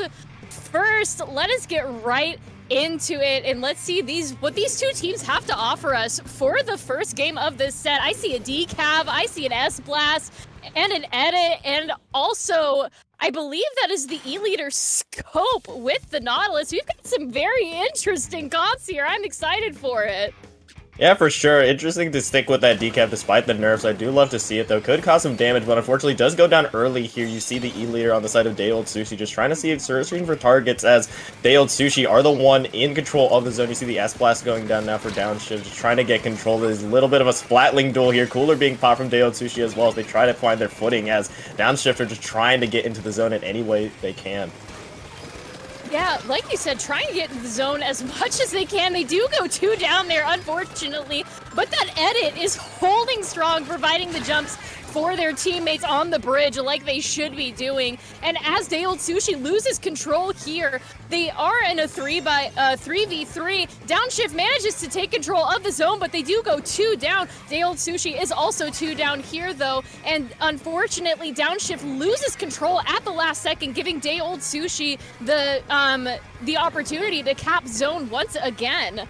first. Let us get right into it and let's see what these two teams have to offer us for the first game of this set. I see a decav, I see an S-Blast, and an edit, and also I believe that is the E-Leader scope with the Nautilus. We've got some very interesting comps here. I'm excited for it. Yeah, for sure. Interesting to stick with that decap despite the nerfs. I do love to see it, though. Could cause some damage, but unfortunately does go down early here. You see the E-Leader on the side of Day Old Sushi just trying to see if searching for targets, as Day Old Sushi are the one in control of the zone. You see the S-Blast going down now for Downshift, just trying to get control. There's a little bit of a splatling duel here. Cooler being popped from Day Old Sushi as well as they try to find their footing, as Downshift are just trying to get into the zone in any way they can. Yeah, like you said, trying to get into the zone as much as they can. They do go 2 down there, unfortunately, but that edit is holding strong, providing the jumps for their teammates on the bridge like they should be doing. And as Day Old Sushi loses control here, they are in a 3v3. Downshift manages to take control of the zone, but they do go 2 down. Day Old Sushi is also 2 down here, though, and unfortunately, Downshift loses control at the last second, giving Day Old Sushi the opportunity to cap zone once again.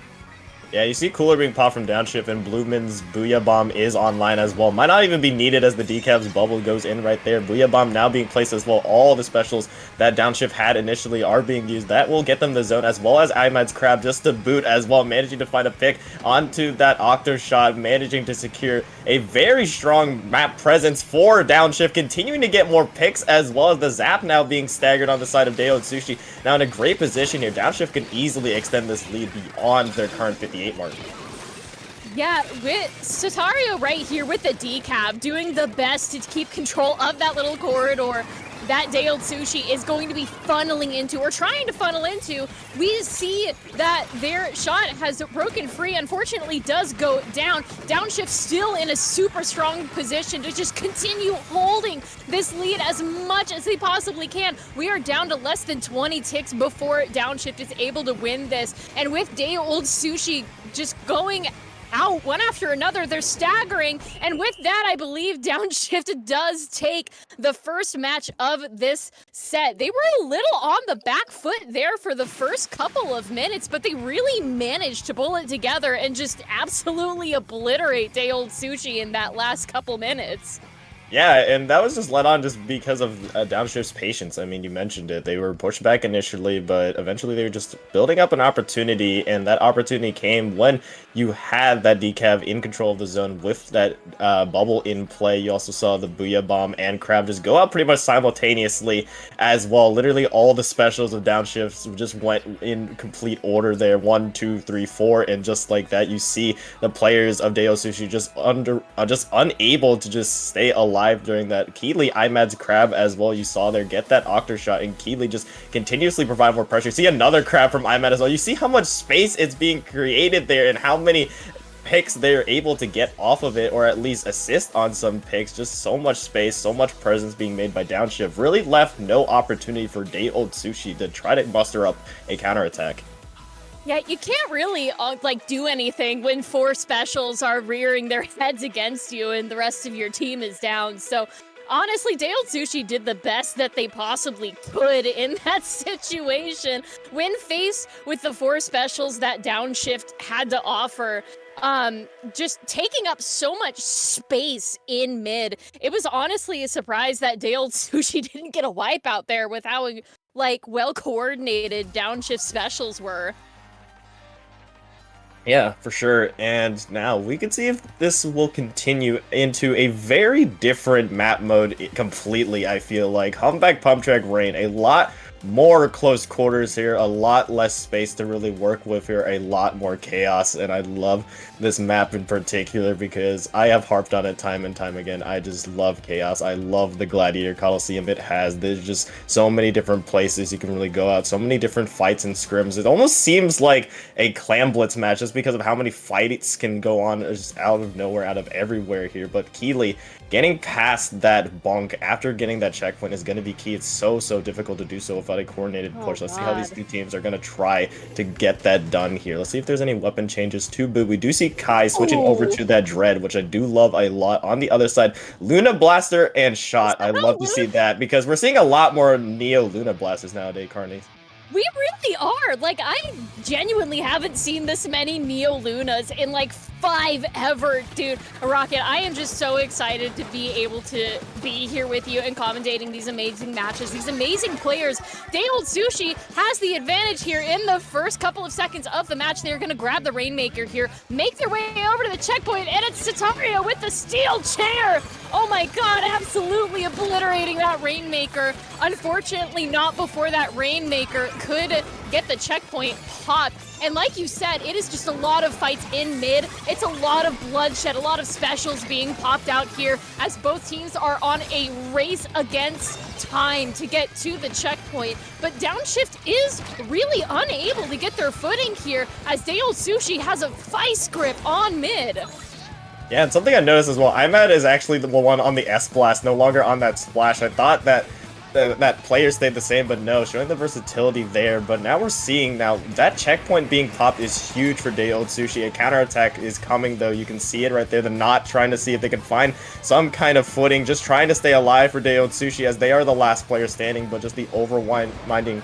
Yeah, you see Cooler being popped from Downshift, and Blueman's Booyah Bomb is online as well. Might not even be needed as the decap's bubble goes in right there. Booyah Bomb now being placed as well. All the specials that Downshift had initially are being used. That will get them the zone, as well as Ahmed's Crab just to boot as well, managing to find a pick onto that Octo Shot, managing to secure a very strong map presence for Downshift, continuing to get more picks, as well as the Zap now being staggered on the side of Day Old Sushi. Now in a great position here. Downshift can easily extend this lead beyond their current 58 mark. Yeah, with Satario right here with the decap, doing the best to keep control of that little corridor that Day Old Sushi is going to be funneling into, or trying to funnel into. We see that their shot has broken free, unfortunately does go down. Downshift still in a super strong position to just continue holding this lead as much as they possibly can. We are down to less than 20 ticks before Downshift is able to win this, and with Day Old Sushi just going out one after another, they're staggering, and with that, I believe Downshift does take the first match of this set. They were a little on the back foot there for the first couple of minutes, but they really managed to pull it together and just absolutely obliterate Day Old Sushi in that last couple minutes. Yeah, and that was just let on just because of Downshift's patience. I mean, you mentioned it. They were pushed back initially, but eventually they were just building up an opportunity, and that opportunity came when you had that decav in control of the zone with that bubble in play. You also saw the Booyah Bomb and Crab just go out pretty much simultaneously as well. Literally all the specials of Downshift just went in complete order there. 1, 2, 3, 4, and just like that, you see the players of Day Old Sushi just unable to just stay alive alive during that. Keeley, Imad's crab as well, you saw there, get that Octo shot, and Keeley just continuously provide more pressure. You see another crab from Imad as well. You see how much space it's being created there and how many picks they're able to get off of it, or at least assist on some picks. Just so much space, so much presence being made by Downshift. Really left no opportunity for day-old Sushi to try to muster up a counterattack. Yeah, you can't really, like, do anything when 4 specials are rearing their heads against you and the rest of your team is down. So, honestly, day-old Sushi did the best that they possibly could in that situation. When faced with the 4 specials that Downshift had to offer, just taking up so much space in mid, it was honestly a surprise that day-old Sushi didn't get a wipe out there with how, like, well-coordinated Downshift specials were. Yeah, for sure. And now we can see if this will continue into a very different map mode completely, I feel like. Humpback Pump Track Rain, a lot more close quarters here, a lot less space to really work with here, a lot more chaos, and I love this map in particular because I have harped on it time and time again. I just love chaos. I love the Gladiator Coliseum it has. There's just so many different places you can really go out, so many different fights and scrims. It almost seems like a Clam Blitz match just because of how many fights can go on just out of nowhere, out of everywhere here. But Keeley getting past that bonk after getting that checkpoint is going to be key. It's so difficult to do so without a coordinated push. Let's see how these two teams are going to try to get that done here. Let's see if there's any weapon changes to boot. We do see Kai switching over to that Dread, which I do love a lot. On the other side, Luna Blaster and Shot. I love to see that because we're seeing a lot more Neo Luna Blasters nowadays, Carney. We really are. Like, I genuinely haven't seen this many Neo Lunas in like 5 ever, dude. Rocket, I am just so excited to be able to be here with you and commentating these amazing matches, these amazing players. Day-old Sushi has the advantage here in the first couple of seconds of the match. They're going to grab the Rainmaker here, make their way over to the checkpoint, and it's Tatario with the steel chair. Oh my god, absolutely obliterating that Rainmaker. Unfortunately, not before that Rainmaker could get the checkpoint popped. And like you said, it is just a lot of fights in mid. It's a lot of bloodshed, a lot of specials being popped out here as both teams are on a race against time to get to the checkpoint. But Downshift is really unable to get their footing here as Day-old Sushi has a vice grip on mid. Yeah, and something I noticed as well, Imad is actually the one on the S-Blast, no longer on that Splash. I thought that that player stayed the same, but no, showing the versatility there. But now we're seeing that checkpoint being popped is huge for Day-old Sushi. A counterattack is coming, though. You can see it right there. The Knot trying to see if they can find some kind of footing, just trying to stay alive for Day-old Sushi as they are the last player standing, but just the overwinding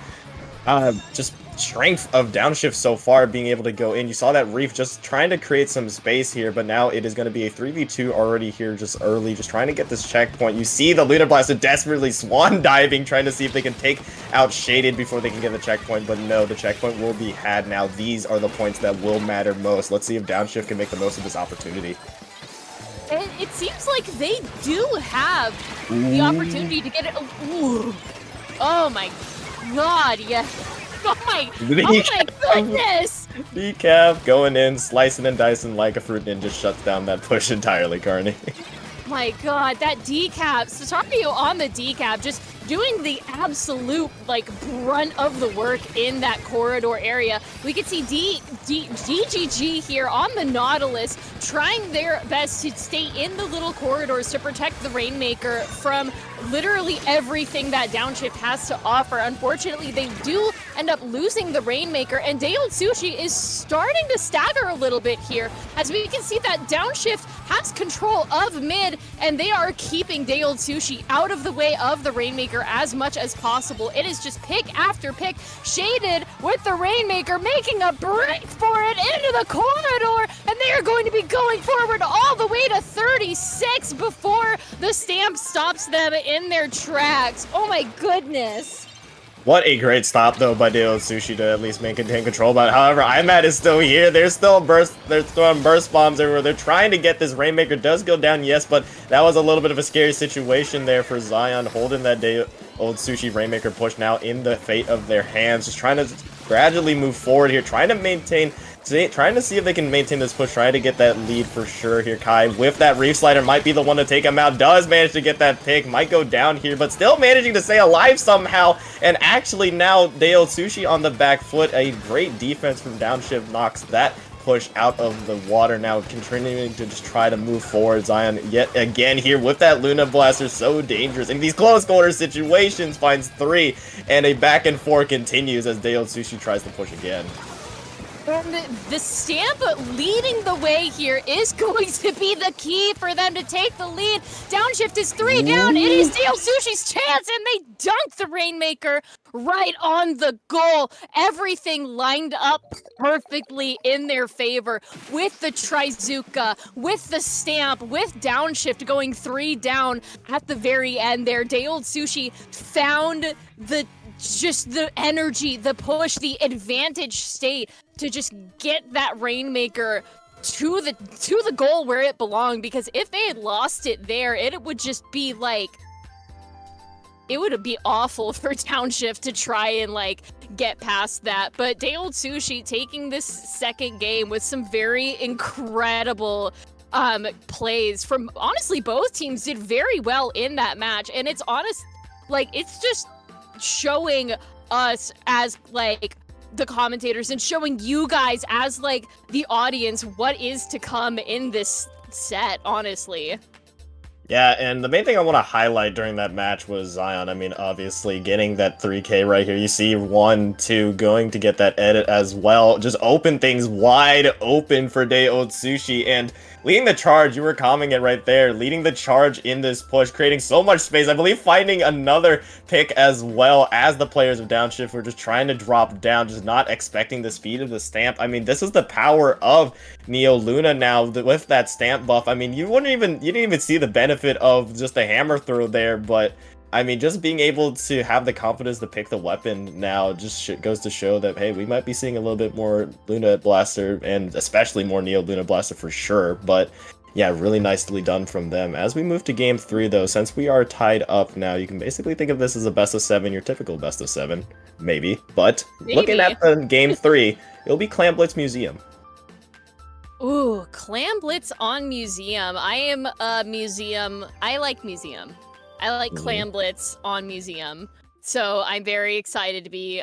just strength of Downshift so far being able to go in. You saw that Reef just trying to create some space here, but now it is going to be a 3v2 already here just early, just trying to get this checkpoint. You see the Luna Blaster desperately swan diving, trying to see if they can take out Shaded before they can get the checkpoint, but no, the checkpoint will be had now. These are the points that will matter most. Let's see if Downshift can make the most of this opportunity. It seems like they do have the opportunity to get it. Ooh. Oh my god, yes. Oh my goodness! Decaf going in, slicing and dicing like a fruit ninja, shuts down that push entirely, Carney. My god, that decap. Tatario on the decap, just doing the absolute, like, brunt of the work in that corridor area. We could see DGG here on the Nautilus trying their best to stay in the little corridors to protect the Rainmaker from literally everything that Downshift has to offer. Unfortunately, they do end up losing the Rainmaker, and Day-old Sushi is starting to stagger a little bit here, as we can see that Downshift has control of mid, and they are keeping Day-old Sushi out of the way of the Rainmaker as much as possible. It is just pick after pick. Shaded with the Rainmaker making a break for it into the corridor, and they are going to be going forward all the way to 36 before the stamp stops them in their tracks. Oh my goodness. What a great stop, though, by Day-old Sushi to at least maintain control. But however, Imad is still here. They're throwing burst bombs everywhere. They're trying to get this Rainmaker. Does go down, yes, but that was a little bit of a scary situation there for Zion, holding that Day-old Sushi Rainmaker push now in the fate of their hands. Just trying to gradually move forward here, trying to see if they can maintain this push, trying to get that lead for sure here. Kai with that Reef Slider might be the one to take him out, does manage to get that pick, might go down here, but still managing to stay alive somehow, and actually now Dale Sushi on the back foot. A great defense from Downshift knocks that push out of the water, now continuing to just try to move forward. Zion yet again here with that Luna Blaster, so dangerous in these close quarter situations, finds 3, and a back and forth continues as Dale Sushi tries to push again. And the Stamp leading the way here is going to be the key for them to take the lead. Downshift is 3 down. It is Dale Sushi's chance, and they dunk the Rainmaker right on the goal. Everything lined up perfectly in their favor with the Trizuka, with the Stamp, with Downshift going 3 down at the very end there. Dale Sushi found the energy, the push, the advantage state to just get that Rainmaker to the goal where it belonged, because if they had lost it there, it would just be like, it would be awful for Downshift to try and like get past that. But Dale Sushi taking this second game with some very incredible plays from, honestly, both teams did very well in that match, and it's it's just showing us as like the commentators and showing you guys as like the audience what is to come in this set, honestly. Yeah, and the main thing I want to highlight during that match was Zion. I mean, obviously, getting that 3K right here. You see 1, 2 going to get that edit as well. Just open things wide open for Dale Sushi, and leading the charge, you were commenting it right there, leading the charge in this push, creating so much space. I believe finding another pick as well as the players of Downshift were just trying to drop down, just not expecting the speed of the Stamp. I mean, this is the power of Neo Luna now with that Stamp buff. I mean, you didn't even see the benefit of just the hammer throw there, but I mean, just being able to have the confidence to pick the weapon now just goes to show that, hey, we might be seeing a little bit more Luna Blaster, and especially more Neo Luna Blaster for sure. But yeah, really nicely done from them. As we move to game 3, though, since we are tied up now, you can basically think of this as a best of 7, your typical best of 7, maybe. But looking at the game 3, it'll be Clam Blitz Museum. Ooh, Clam Blitz on Museum. I am a Museum. I like Museum. I like Clam Blitz on Museum. So I'm very excited to be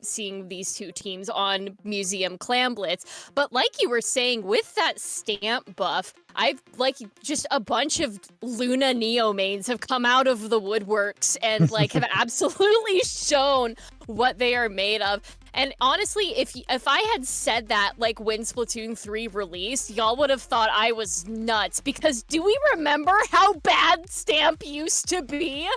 seeing these two teams on Museum Clam Blitz. But like you were saying, with that Stamp buff, I've like just a bunch of Luna Neo mains have come out of the woodworks and like have absolutely shown what they are made of. And honestly, if I had said that like when Splatoon 3 released, y'all would have thought I was nuts, because do we remember how bad Stamp used to be?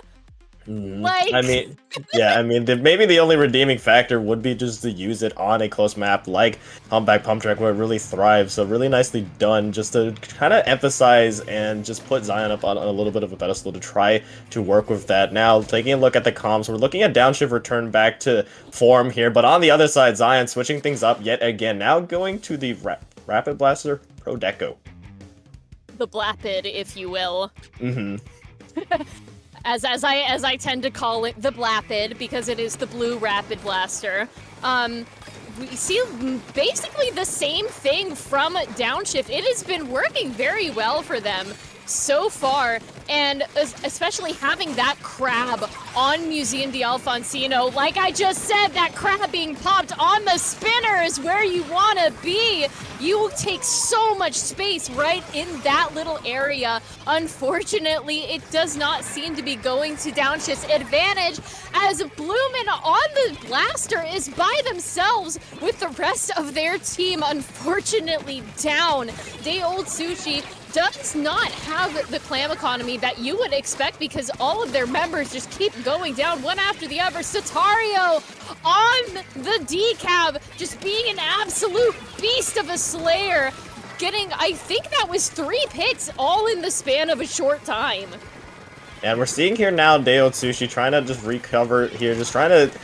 Like, I mean, yeah, I mean, maybe the only redeeming factor would be just to use it on a close map like Humpback Pump Track, where it really thrives. So really nicely done, just to kind of emphasize and just put Zion up on a little bit of a pedestal to try to work with that. Now, taking a look at the comps, we're looking at Downshift return back to form here, but on the other side, Zion switching things up yet again. Now going to the Rapid Blaster Pro Deco. The Blapid, if you will. Mm-hmm. As I tend to call it, the Blapid, because it is the blue Rapid Blaster. We see basically the same thing from Downshift. It has been working very well for them so far, and especially having that crab on Museum de Alfonsino. Like I just said, that crab being popped on the spinner is where you want to be. You take so much space right in that little area. Unfortunately, it does not seem to be going to Downshift's advantage, as Bloomin' on the Blaster is by themselves with the rest of their team unfortunately down. Day Old Sushi does not have the clam economy that you would expect, because all of their members just keep going down one after the other. Satario on the decab, just being an absolute beast of a Slayer, getting, I think that was 3 picks all in the span of a short time. And we're seeing here now Dale Sushi trying to just recover here, just trying to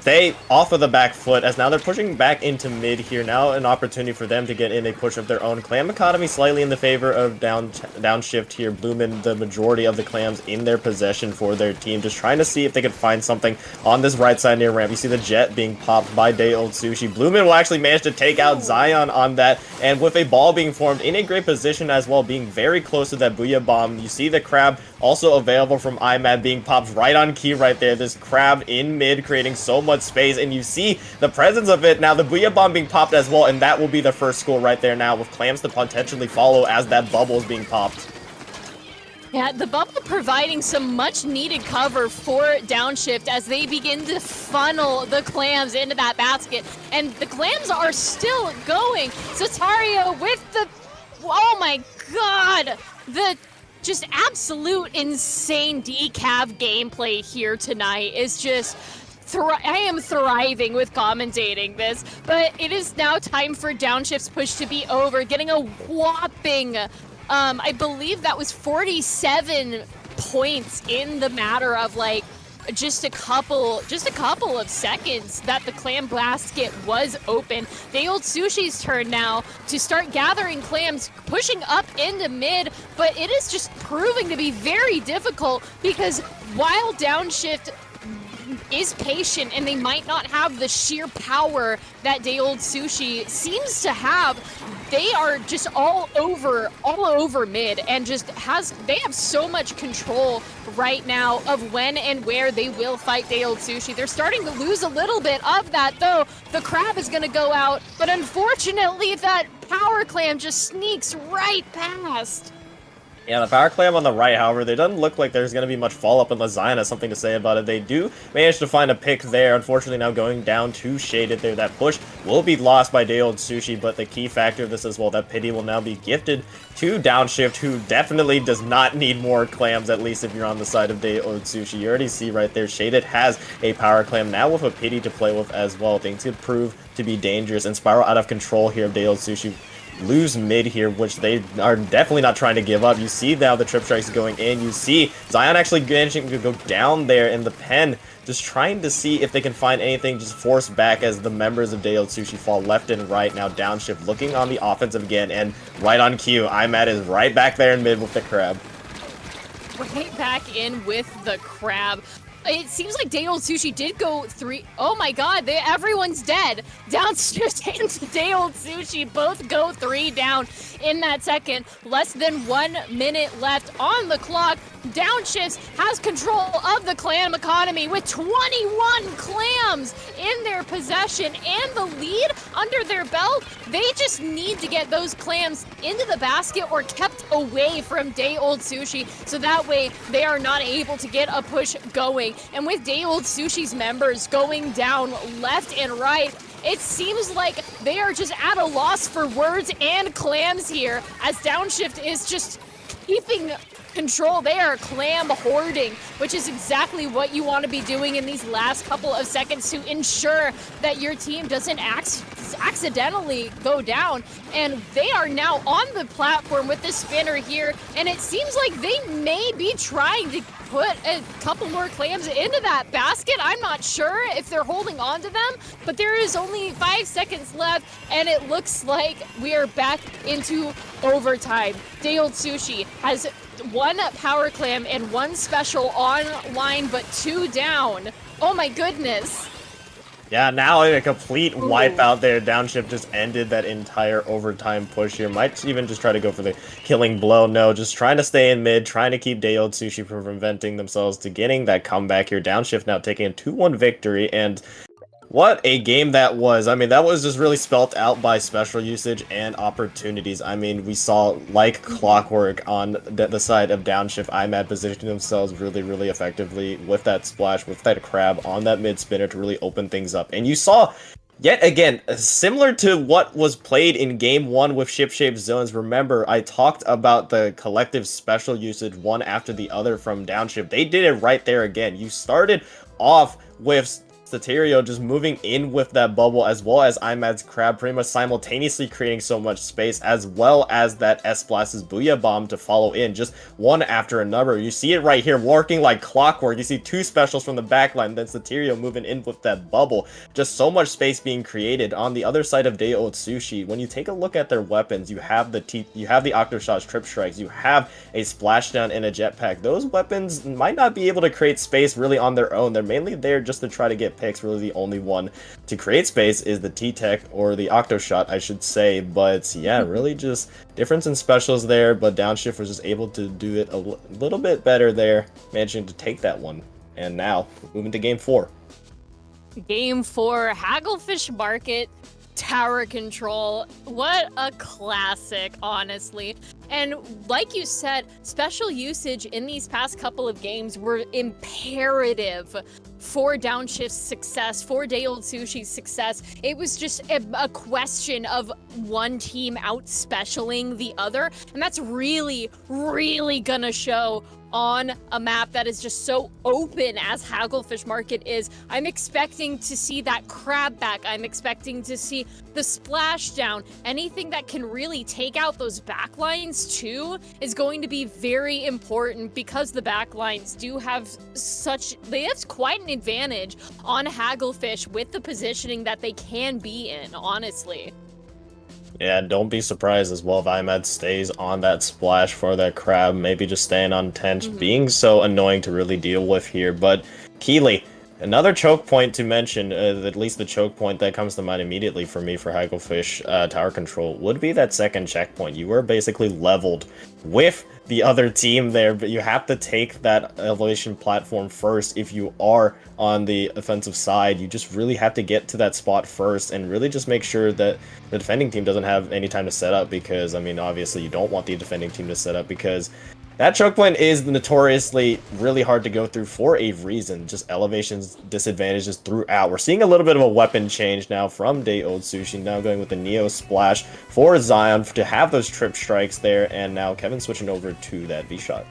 stay off of the back foot, as now they're pushing back into mid here. Now an opportunity for them to get in a push of their own. Clam economy slightly in the favor of Downshift here. Bloomin' the majority of the clams in their possession for their team, just trying to see if they could find something on this right side near ramp. You see the jet being popped by Day Old Sushi. Bloomin' will actually manage to take out Zion on that, and with a ball being formed in a great position as well, being very close to that Booyah Bomb. You see the crab also available from IMAD being popped right on key right there. This crab in mid creating so much space, and you see the presence of it now. The Booyah Bomb being popped as well, and that will be the first score right there now, with clams to potentially follow as that bubble is being popped. Yeah, the bubble providing some much needed cover for Downshift as they begin to funnel the clams into that basket. And the clams are still going. Sotario with the, oh my god, the just absolute insane decaf gameplay here tonight is just, I am thriving with commentating this, but it is now time for Downshift's push to be over, getting a whopping, I believe that was 47 points in the matter of like just a couple of seconds that the clam basket was open. Day Old Sushi's turn now to start gathering clams, pushing up into mid, but it is just proving to be very difficult because while Downshift is patient and they might not have the sheer power that Day Old Sushi seems to have, they are just all over mid and they have so much control right now of when and where they will fight Day Old Sushi. They're starting to lose a little bit of that though. The crab is gonna go out, but unfortunately that power clam just sneaks right past. Yeah, the power clam on the right, however, they doesn't look like there's going to be much follow-up unless Zion has something to say about it. They do manage to find a pick there. Unfortunately, now going down to Shaded there. That push will be lost by Day Old Sushi, but the key factor of this as well, that pity will now be gifted to Downshift, who definitely does not need more clams, at least if you're on the side of Day Old Sushi. You already see right there, Shaded has a power clam now with a pity to play with as well. Things could prove to be dangerous and spiral out of control here of Day Old Sushi. Lose mid here, which they are definitely not trying to give up. You see now the trip strikes going in. You see Zion actually managing to go down there in the pen, just trying to see if they can find anything, just force back as the members of Day Old Sushi fall left and right. Now Downshift looking on the offensive again, and right on cue, IMAD is right back there in mid with the crab. Right back in with the crab. It seems like Day Old Sushi did go 3. Oh my god, everyone's dead. Downshift and Day Old Sushi both go 3 down in that second. Less than 1 minute left on the clock. Downshift has control of the clam economy with 21 clams in their possession and the lead under their belt. They just need to get those clams into the basket or kept away from Day Old Sushi so that way they are not able to get a push going. And with Day Old Sushi's members going down left and right, it seems like they are just at a loss for words and clams here as Downshift is just keeping control. They are clam hoarding, which is exactly what you want to be doing in these last couple of seconds to ensure that your team doesn't accidentally go down. And they are now on the platform with the spinner here, and it seems like they may be trying to put a couple more clams into that basket. I'm not sure if they're holding on to them, but there is only 5 seconds left, and it looks like we are back into overtime. Day Old Sushi has 1 power clam and 1 special online, but 2 down. Oh my goodness. Yeah, now a complete wipeout there. Downshift just ended that entire overtime push here. Might even just try to go for the killing blow. No, just trying to stay in mid, trying to keep Day Old Sushi from preventing themselves to getting that comeback here. Downshift now taking a 2-1 victory, and what a game that was. I mean, that was just really spelt out by special usage and opportunities. I mean, we saw, like clockwork, on the side of Downshift, IMAD positioning themselves really, really effectively with that splash, with that crab on that mid spinner to really open things up. And you saw, yet again, similar to what was played in Game 1 with ship-shaped zones. Remember, I talked about the collective special usage one after the other from Downshift. They did it right there again. You started off with Soterio just moving in with that bubble, as well as Imad's Crab pretty much simultaneously creating so much space, as well as that S-Blast's Booyah Bomb to follow in, just one after another. You see it right here, working like clockwork. You see two specials from the backline, then Soterio moving in with that bubble. Just so much space being created. On the other side of Day Old Sushi, when you take a look at their weapons, you have the Octoshot's Trip Strikes, you have a Splashdown and a Jetpack. Those weapons might not be able to create space really on their own. They're mainly there just to try to get picks. Really the only one to create space is the T-Tech, or the Octoshot, I should say. But yeah, really just difference in specials there, but Downshift was just able to do it a little bit better there, managing to take that one. And now, moving to Game 4. Game 4, Hagglefish Market, Tower Control. What a classic, honestly. And like you said, special usage in these past couple of games were imperative for Downshift's success, for Day Old Sushi's success. It was just a question of one team out-specialing the other, and that's really, really gonna show on a map that is just so open as Hagglefish Market is. I'm expecting to see that crab back. I'm expecting to see the splashdown. Anything that can really take out those backlines too is going to be very important, because the backlines do have they have quite an advantage on Hagglefish with the positioning that they can be in, honestly. Yeah, don't be surprised as well if Imad stays on that splash for that crab, maybe just staying on tench, being so annoying to really deal with here. But Keely, another choke point to mention, at least the choke point that comes to mind immediately for me for Hagglefish Tower Control, would be that second checkpoint. You were basically leveled with the other team there, but you have to take that elevation platform first. If you are on the offensive side, you just really have to get to that spot first and really just make sure that the defending team doesn't have any time to set up, because I mean, obviously you don't want the defending team to set up, because that choke point is notoriously really hard to go through for a reason. Just elevations, disadvantages throughout. We're seeing a little bit of a weapon change now from Day Old Sushi, now going with the Neo Splash for Zion to have those trip strikes there, and now Kevin switching over to that V-Shot.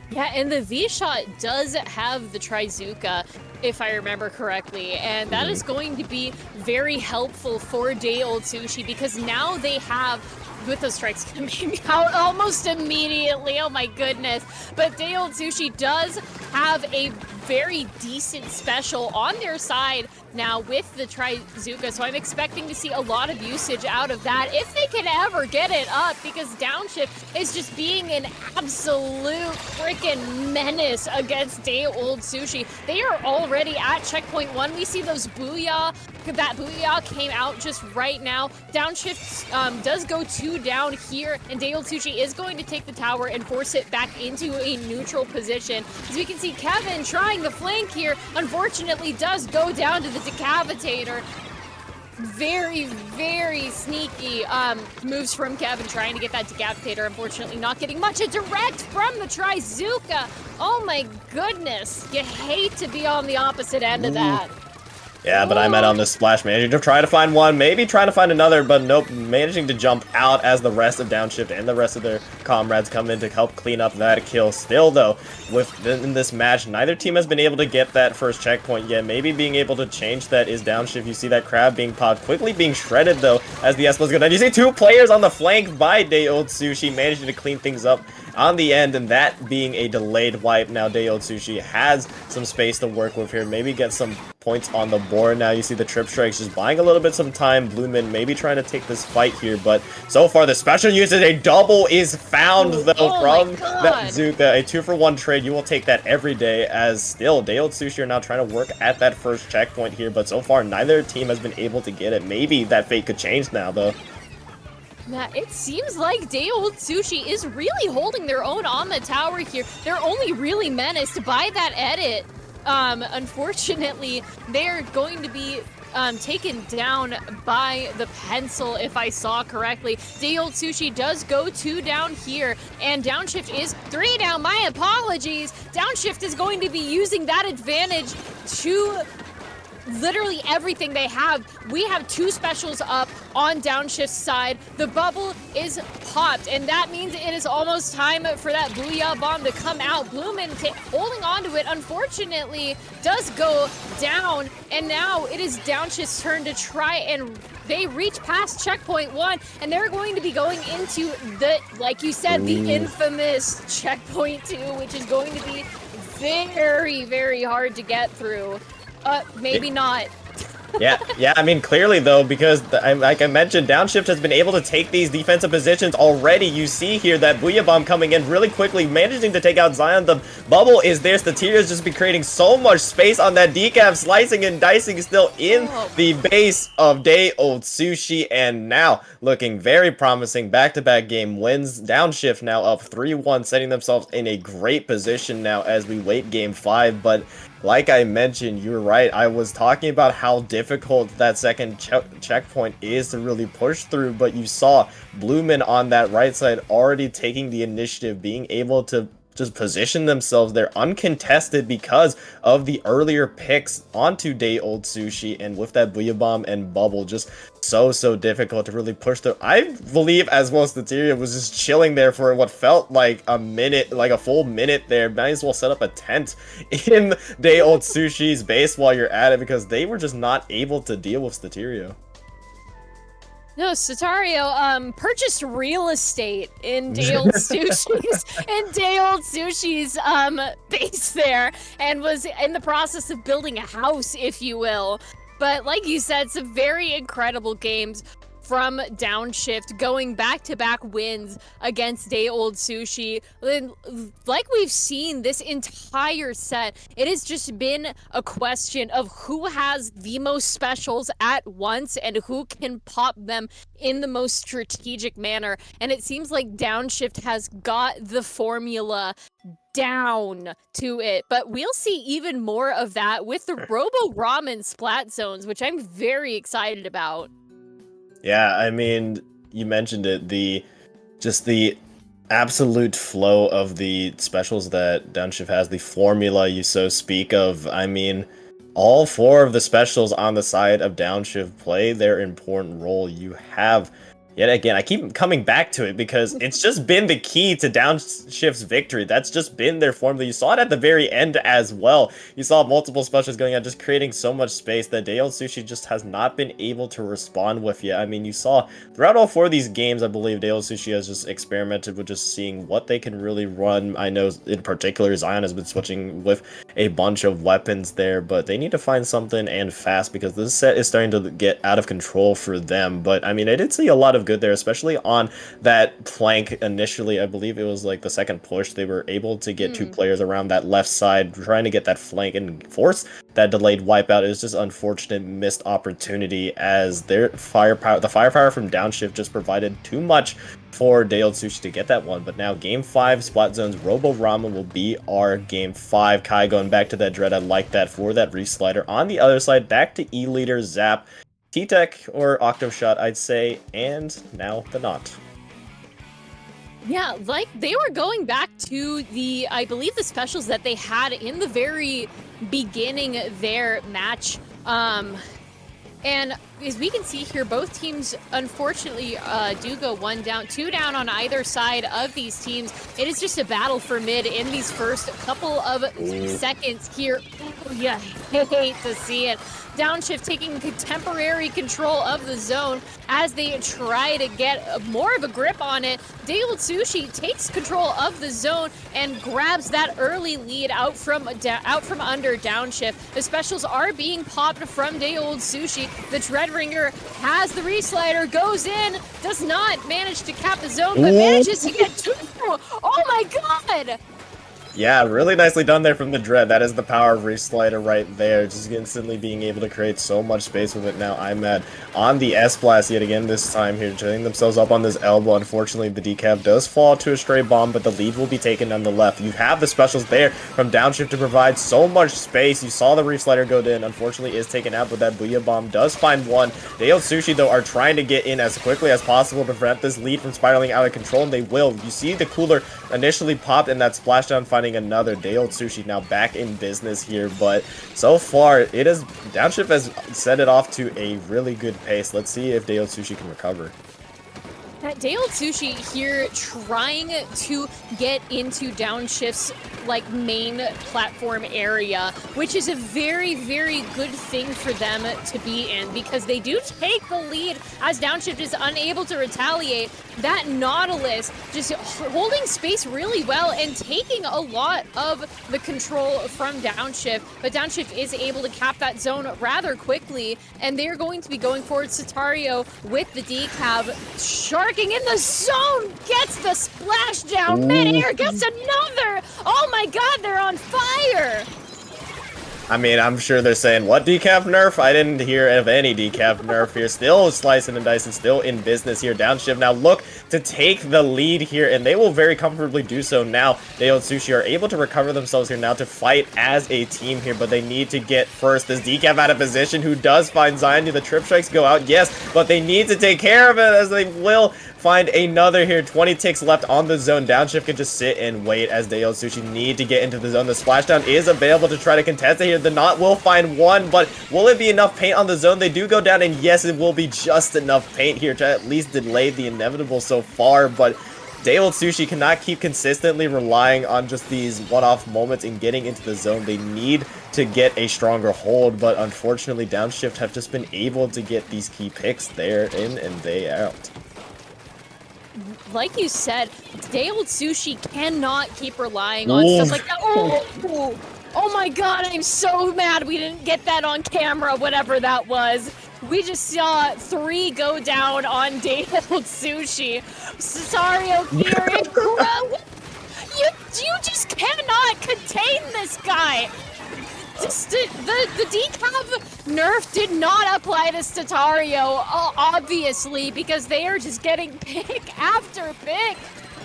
Yeah, and the V-Shot does have the Trizuka, if I remember correctly, and that is going to be very helpful for Day Old Sushi, because now they have, with those strikes coming out almost immediately, oh my goodness, but Day Old Sushi does have a very decent special on their side now with the Trizuka, so I'm expecting to see a lot of usage out of that if they can ever get it up, because Downshift is just being an absolute freaking menace against Day Old Sushi. They are already at checkpoint 1. We see those Booyah. That Booyah came out just right now. Downshift does go 2 down here, and Day Old Sushi is going to take the tower and force it back into a neutral position. As we can see, Kevin trying the flank here, unfortunately does go down to the Decapitator. Very, very sneaky moves from Kevin trying to get that Decapitator. Unfortunately not getting much. A direct from the Trizuka. Oh my goodness. You hate to be on the opposite end of that. Yeah, but I'm on this splash, managing to try to find one, maybe trying to find another, but nope, managing to jump out as the rest of Downshift and the rest of their comrades come in to help clean up that kill. Still, though, in this match, neither team has been able to get that first checkpoint yet. Maybe being able to change that is Downshift. You see that crab being popped, quickly being shredded, though, as the S-Blast go down. You see 2 players on the flank by Day Old Sushi, managing to clean things up on the end, and that being a delayed wipe. Now Day Old Sushi has some space to work with here, maybe get some points on the board. Now you see the trip strikes just buying a little bit some time. Blueman maybe trying to take this fight here, but so far the special usage, a double is found though from that Zuka. A 2-for-1 trade, you will take that every day, as still Day Old Sushi are now trying to work at that first checkpoint here, but so far neither team has been able to get it. Maybe that fate could change now though. Yeah, it seems like Day Old Sushi is really holding their own on the tower here. They're only really menaced by that edit. Unfortunately, they're going to be taken down by the pencil, if I saw correctly. Day Old Sushi does go 2 down here, and Downshift is 3 down. My apologies. Downshift is going to be using that advantage to literally everything they have. We have 2 specials up on Downshift's side. The bubble is popped, and that means it is almost time for that Booyah Bomb to come out. Bloomin holding on to it, unfortunately, does go down, and now it is Downshift's turn to try, and they reach past checkpoint 1, and they're going to be going into the, like you said, the infamous checkpoint 2, which is going to be very, very hard to get through. Maybe not. Yeah, I mean, clearly, though, because, like I mentioned, Downshift has been able to take these defensive positions already. You see here that Booyah Bomb coming in really quickly, managing to take out Zion. The bubble is there. Statiria's just been creating so much space on that decaf, slicing and dicing still in the base of Day Old Sushi, and now looking very promising. Back-to-back game wins. Downshift now up 3-1, setting themselves in a great position now as we wait game 5, but like I mentioned, you're right. I was talking about how difficult that second checkpoint is to really push through, but you saw Bloomin on that right side already taking the initiative, being able to just position themselves there uncontested because of the earlier picks onto Day Old Sushi, and with that Booyah Bomb and bubble, just so difficult to really push through. I believe as well Stateria was just chilling there for what felt like a minute, like a full minute there. Might as well set up a tent in Day Old Sushi's base while you're at it, because they were just not able to deal with Stateria. No, Satario purchased real estate in Day Old Sushi's base there, and was in the process of building a house, if you will. But like you said, some very incredible games from Downshift, going back-to-back wins against Day Old Sushi. Like we've seen this entire set, it has just been a question of who has the most specials at once and who can pop them in the most strategic manner. And it seems like Downshift has got the formula down to it, but we'll see even more of that with the Robo Ramen Splat Zones, which I'm very excited about. Yeah, I mean, you mentioned it, the absolute flow of the specials that Downshift has, the formula you so speak of. I mean, all 4 of the specials on the side of Downshift play their important role. You have, yet again, I keep coming back to it because it's just been the key to Downshift's victory. That's just been their formula. You saw it at the very end as well. You saw multiple specials going out, just creating so much space that Day Old Sushi just has not been able to respond with yet. I mean, you saw throughout all 4 of these games, I believe Day Old Sushi has just experimented with just seeing what they can really run. I know in particular Zion has been switching with a bunch of weapons there, but they need to find something, and fast, because this set is starting to get out of control for them. But I mean, I did see a lot of good there, especially on that flank initially. I believe it was like the second push, they were able to get 2 players around that left side, trying to get that flank and force that delayed wipeout. It was just unfortunate missed opportunity, as their firepower, the firepower from Downshift just provided too much for Day Old Sushi to get that one. But now game 5, Splat Zones, Robo Ramen will be our game 5. Kai going back to that Dread, I like that for that reslider. On the other side, back to E-Leader, Zap, T-Tech or Octoshot, I'd say, and now the Knot. Yeah, like they were going back to the, I believe, the specials that they had in the very beginning of their match. And as we can see here, both teams unfortunately do go 1 down, 2 down on either side of these teams. It is just a battle for mid in these first couple of seconds here. Oh, yeah, I hate to see it. Downshift taking temporary control of the zone as they try to get more of a grip on it. Day Old Sushi takes control of the zone and grabs that early lead out from under Downshift. The specials are being popped from Day Old Sushi. The Dreadringer has the reslider, goes in, does not manage to cap the zone, but manages to get 2. Oh my god! Yeah, really nicely done there from the Dread. That is the power of Reslider right there. Just instantly being able to create so much space with it. Now IMAD on the S-Blast yet again this time here, turning themselves up on this elbow. Unfortunately, the decap does fall to a stray bomb, but the lead will be taken on the left. You have the specials there from Downshift to provide so much space. You saw the Reslider go in. Unfortunately, is taken out, but that Booyah Bomb does find one. Day Old Sushi, though, are trying to get in as quickly as possible to prevent this lead from spiraling out of control, and they will. You see the cooler initially popped, and that splashdown finding finding another. Day Old Sushi now back in business here, but so far it is Downshift has set it off to a really good pace. Let's see if Day Old Sushi can recover. That Day Old Sushi here trying to get into Downshift's like main platform area, which is a very, very good thing for them to be in because they do take the lead as Downshift is unable to retaliate. That Nautilus just holding space really well and taking a lot of the control from Downshift, but Downshift is able to cap that zone rather quickly, and they're going to be going forward. Satario with the decab, sharking in the zone, gets the splashdown, mid-air, gets another! Oh my god, they're on fire! I mean, I'm sure they're saying, what decaf nerf? I didn't hear of any decaf nerf here. Still slicing and dicing, still in business here. Downshift now look to take the lead here, and they will very comfortably do so now. Day Old Sushi are able to recover themselves here now to fight as a team here, but they need to get first this decaf out of position, who does find Zion. Do the trip strikes go out? Yes, but they need to take care of it as they will find another here. 20 ticks left on the zone. Downshift can just sit and wait as Day Old Sushi need to get into the zone. The splashdown is available to try to contest it here. The Knot will find one, but will it be enough paint on the zone? They do go down, and yes, it will be just enough paint here to at least delay the inevitable so far, but Day Old Sushi cannot keep consistently relying on just these one-off moments in getting into the zone. They need to get a stronger hold, but unfortunately Downshift have just been able to get these key picks there in and day out. Like you said, Day Old Sushi cannot keep relying on stuff like that. Oh my god, I'm so mad we didn't get that on camera, whatever that was. We just saw 3 go down on Day Old Sushi. Cesario here, you just cannot contain this guy. The decaf nerf did not apply to Statario, obviously, because they are just getting pick after pick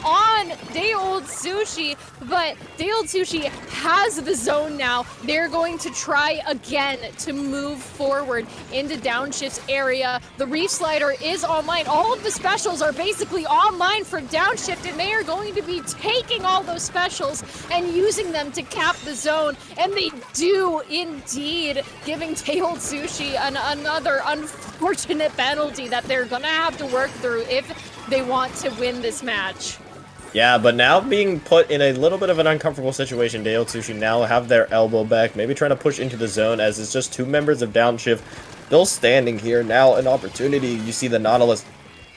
on Day Old Sushi, but Day Old Sushi has the zone now. They're going to try again to move forward into Downshift's area. The Reef Slider is online. All of the specials are basically online for Downshift, and they are going to be taking all those specials and using them to cap the zone, and they do indeed, giving Day Old Sushi another unfortunate penalty that they're gonna have to work through if they want to win this match. Yeah, but now being put in a little bit of an uncomfortable situation, Day Old Sushi now have their elbow back, maybe trying to push into the zone as it's just 2 members of Downshift still standing here. Now an opportunity, you see the Nautilus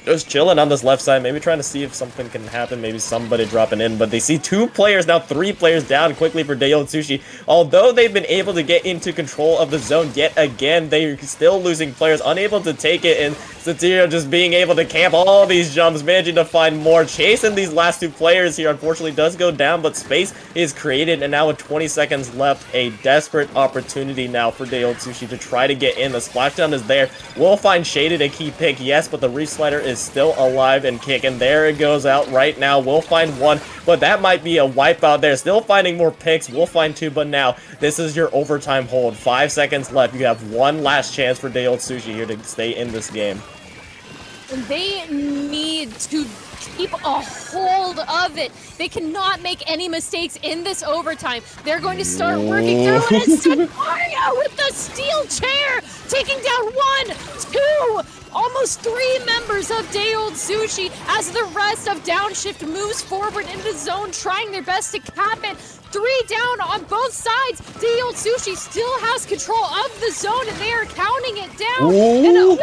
just chilling on this left side, maybe trying to see if something can happen, maybe somebody dropping in, but they see 2 players, now 3 players down quickly for Day Old Sushi. Although they've been able to get into control of the zone yet again, they're still losing players, unable to take it, and Satirio just being able to camp all these jumps, managing to find more, chasing these last 2 players here. Unfortunately does go down, but space is created, and now with 20 seconds left, a desperate opportunity now for Day Old Sushi to try to get in. The splashdown is there, will find Shaded a key pick, yes, but the Reef Slider is still alive and kicking. There it goes out right now. We'll find 1, but that might be a wipeout there. Still finding more picks. We'll find 2, but now this is your overtime hold. 5 seconds left. You have 1 last chance for Day Old Sushi here to stay in this game. They need to keep a hold of it. They cannot make any mistakes in this overtime. They're going to start working through it. It's Satario with the steel chair, taking down 1, 2, almost 3 members of Day Old Sushi as the rest of Downshift moves forward into the zone, trying their best to cap it. 3 down on both sides. Day Old Sushi still has control of the zone, and they are counting it down. And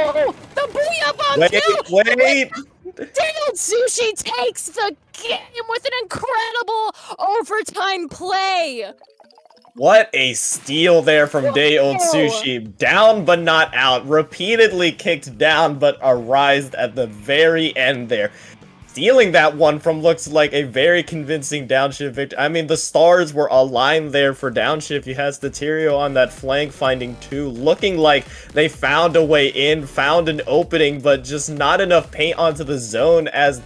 the Booyah Bomb kill! Wait! Day Old Sushi takes the game with an incredible overtime play. What a steal there from Day Old Sushi. Down but not out. Repeatedly kicked down but arised at the very end there. Stealing that one from looks like a very convincing Downshift victory. I mean, the stars were aligned there for Downshift. You had Staterio on that flank finding 2, looking like they found a way in, found an opening, but just not enough paint onto the zone as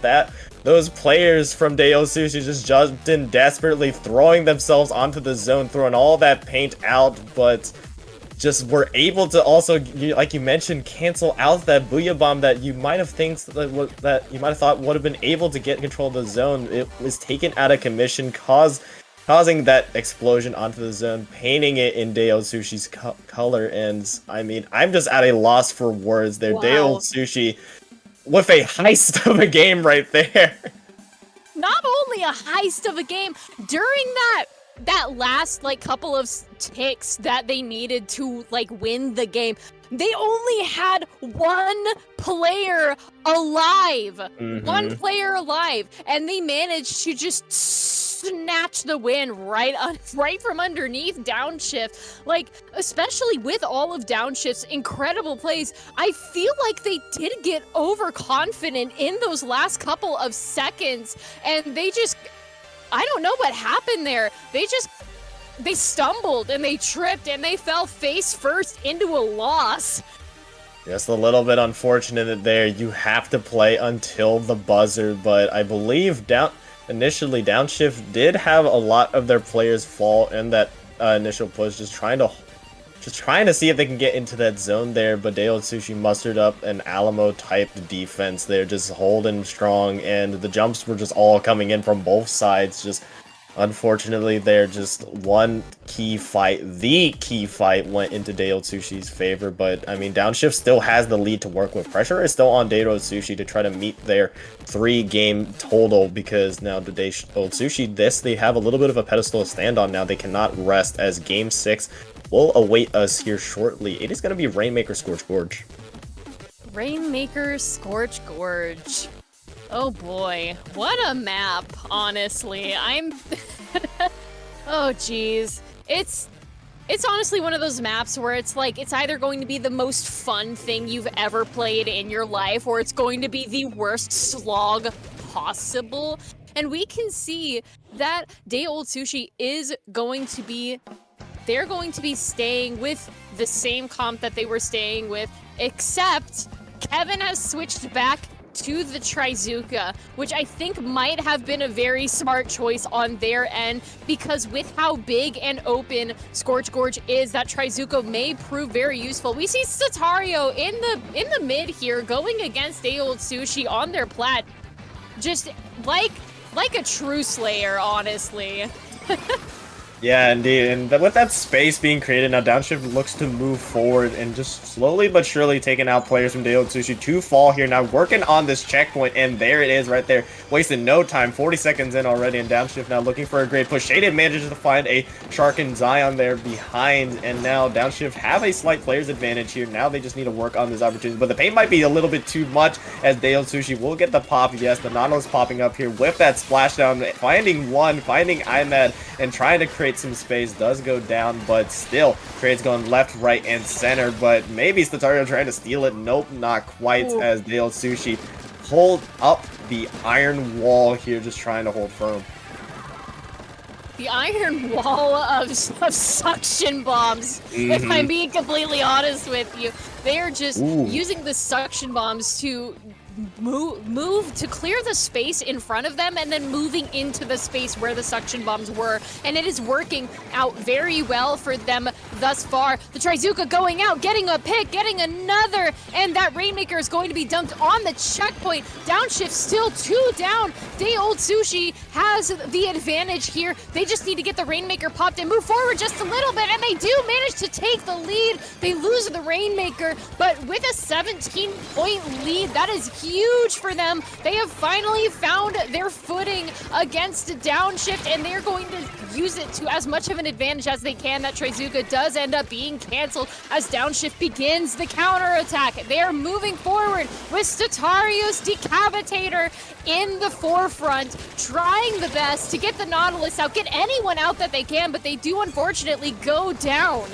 those players from Day Old Sushi just jumped in desperately, throwing themselves onto the zone, throwing all that paint out, but just were able to also, like you mentioned, cancel out that Booyah Bomb that you might have thought would have been able to get control of the zone. It was taken out of commission, caused causing that explosion onto the zone, painting it in Deo Sushi's color. And I mean, I'm just at a loss for words there. Wow. Deo Sushi with a heist of a game right there. Not only a heist of a game, during that last like couple of ticks that they needed to like win the game, they only had one player alive. One player alive, and they managed to just snatch the win right from underneath Downshift. Like, especially with all of Downshift's incredible plays, I feel like they did get overconfident in those last couple of seconds, and they just, I don't know what happened there. They stumbled and they tripped and they fell face first into a loss. Just a little bit unfortunate there. You have to play until the buzzer, but I believe initially Downshift did have a lot of their players fall in that initial push, just trying to see if they can get into that zone there. But Deo Sushi mustered up an Alamo typed defense there, just holding strong, and the jumps were just all coming in from both sides. Just unfortunately, they're just one key fight. The key fight went into Deo Sushi's favor, but I mean, Downshift still has the lead to work with. Pressure is still on Deo Sushi to try to meet their 3-game total, because now the Deo Sushi, they have a little bit of a pedestal to stand on now. They cannot rest, as Game 6 will await us here shortly. It is going to be Rainmaker Scorch Gorge. Rainmaker Scorch Gorge. Oh boy, what a map, honestly. Oh geez. It's honestly one of those maps where it's like, it's either going to be the most fun thing you've ever played in your life, or it's going to be the worst slog possible. And we can see that Deo Sushi is going to be, they're going to be staying with the same comp that they were staying with, except Kevin has switched back to the Trizuka, which I think might have been a very smart choice on their end, because with how big and open Scorch Gorge is, that Trizuka may prove very useful. We see Satario in the mid here going against Deo Sushi on their plat, just like a true slayer, honestly. Yeah, indeed, and with that space being created, now Downshift looks to move forward and just slowly but surely taking out players from Deo Sushi to fall here. Now working on this checkpoint, and there it is right there. Wasting no time, 40 seconds in already, and Downshift now looking for a great push. Shaded manages to find a Shark and Zion there behind, and now Downshift have a slight player's advantage here. Now they just need to work on this opportunity, but the pain might be a little bit too much, as Deo Sushi will get the pop. Yes, the Nautilus popping up here with that splashdown, finding Imad, and trying to create some space. Does go down, but still trades going left, right, and center. But maybe Statario trying to steal it. Nope, not quite. Ooh. As Deo Sushi hold up the iron wall here, just trying to hold firm. The iron wall of suction bombs, if I'm being completely honest with you. They're just using the suction bombs to move to clear the space in front of them, and then moving into the space where the suction bombs were, and it is working out very well for them thus far. The Trizuka going out, getting a pick, getting another, and that Rainmaker is going to be dumped on the checkpoint. Downshift still 2 down. Deo Sushi has the advantage here. They just need to get the Rainmaker popped and move forward just a little bit, and they do manage to take the lead. They lose the Rainmaker, but with a 17-point lead, that is huge for them. They have finally found their footing against Downshift, and they're going to use it to as much of an advantage as they can. That Trizuka does end up being canceled as Downshift begins the counterattack. They are moving forward with Statario's Decapitator in the forefront, trying the best to get the Nautilus out, get anyone out that they can, but they do unfortunately go down.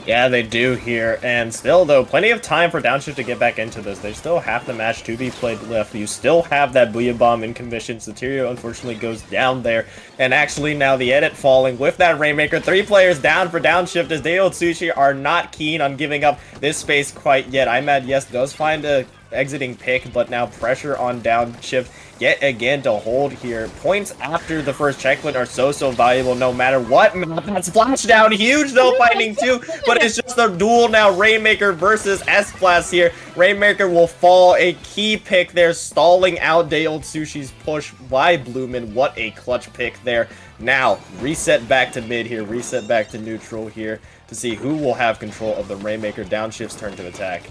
Yeah, they do here, and still, though, plenty of time for Downshift to get back into this. They still have the match to be played left. You still have that Booyah Bomb in commission. Satirio unfortunately goes down there, and actually now the edit falling with that Rainmaker. 3 players down for Downshift, as Deo Sushi are not keen on giving up this space quite yet. Imad, yes, does find a exiting pick, but now pressure on Downshift yet again to hold here. Points after the first checkpoint are so valuable no matter what. That splashdown, huge though, finding two, but it's just a duel now. Rainmaker versus S-Blast here. Rainmaker will fall, a key pick there, stalling out Day Old Sushi's push by Bloomin. What a clutch pick there. Now, reset back to mid here, reset back to neutral here to see who will have control of the Rainmaker. Downshift's turn to attack.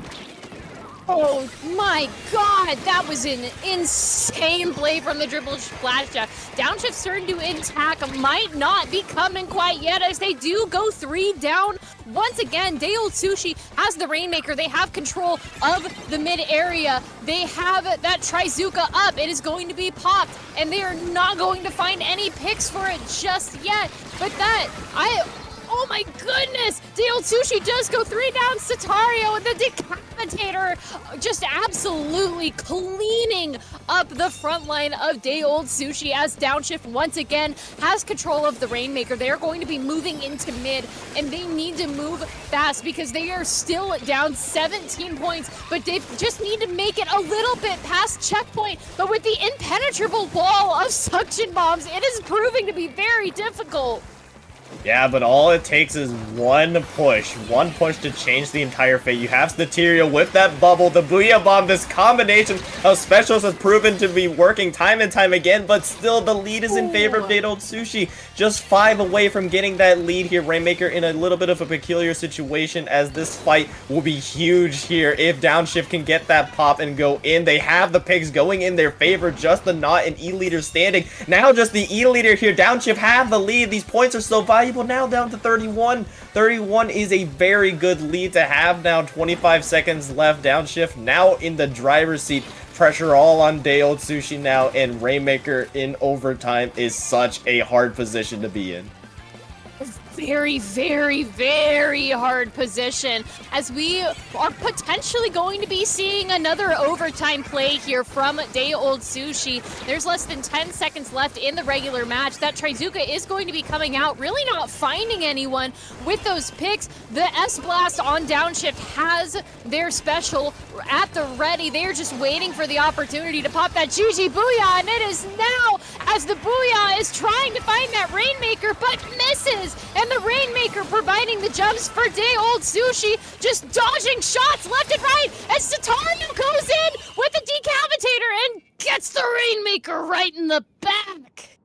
Oh my god, that was an insane play from the dribble splashdown. Downshift's turn to attack might not be coming quite yet as they do go 3 down. Once again, Day Old Sushi has the Rainmaker. They have control of the mid area. They have that Trizuka up. It is going to be popped, and they are not going to find any picks for it just yet. But oh my goodness! Day Old Sushi does go 3 down. Satario and the Decapitator just absolutely cleaning up the front line of Day Old Sushi as Downshift once again has control of the Rainmaker. They are going to be moving into mid, and they need to move fast because they are still down 17 points, but they just need to make it a little bit past checkpoint. But with the impenetrable wall of suction bombs, it is proving to be very difficult. Yeah, but all it takes is one push to change the entire fate. You have Staterio with that bubble, the Booyah Bomb. This combination of specials has proven to be working time and time again, but still the lead is in favor of Day Old Sushi. Just 5 away from getting that lead here. Rainmaker in a little bit of a peculiar situation as this fight will be huge here. If Downshift can get that pop and go in, they have the picks going in their favor. Just the Not and E-Leader standing. Now just the E-Leader here. Downshift have the lead. These points are so valuable now, down to 31. 31 is a very good lead to have now. 25 seconds left. Downshift now in the driver's seat. Pressure all on Day Old Sushi now, and Rainmaker in overtime is such a hard position to be in. Very, very, very hard position as we are potentially going to be seeing another overtime play here from Day Old Sushi. There's less than 10 seconds left in the regular match. That Trizuka is going to be coming out, really not finding anyone with those picks. The S-Blast on Downshift has their special at the ready. They're just waiting for the opportunity to pop that GG Booyah, and it is now as the Booyah is trying to find that Rainmaker, but misses. And the Rainmaker providing the jumps for Day Old Sushi, just dodging shots left and right as Satario goes in with the Decapitator and gets the Rainmaker right in the back.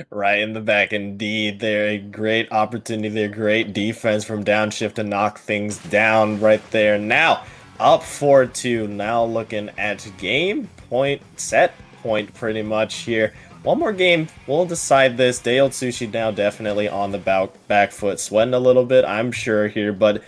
Right in the back, indeed. They're a great opportunity. They're great defense from Downshift to knock things down right there. Now, up 4-2. Now looking at game point, set point pretty much here. One more game, we'll decide this. Day Old Sushi now definitely on the back foot, sweating a little bit, I'm sure here, but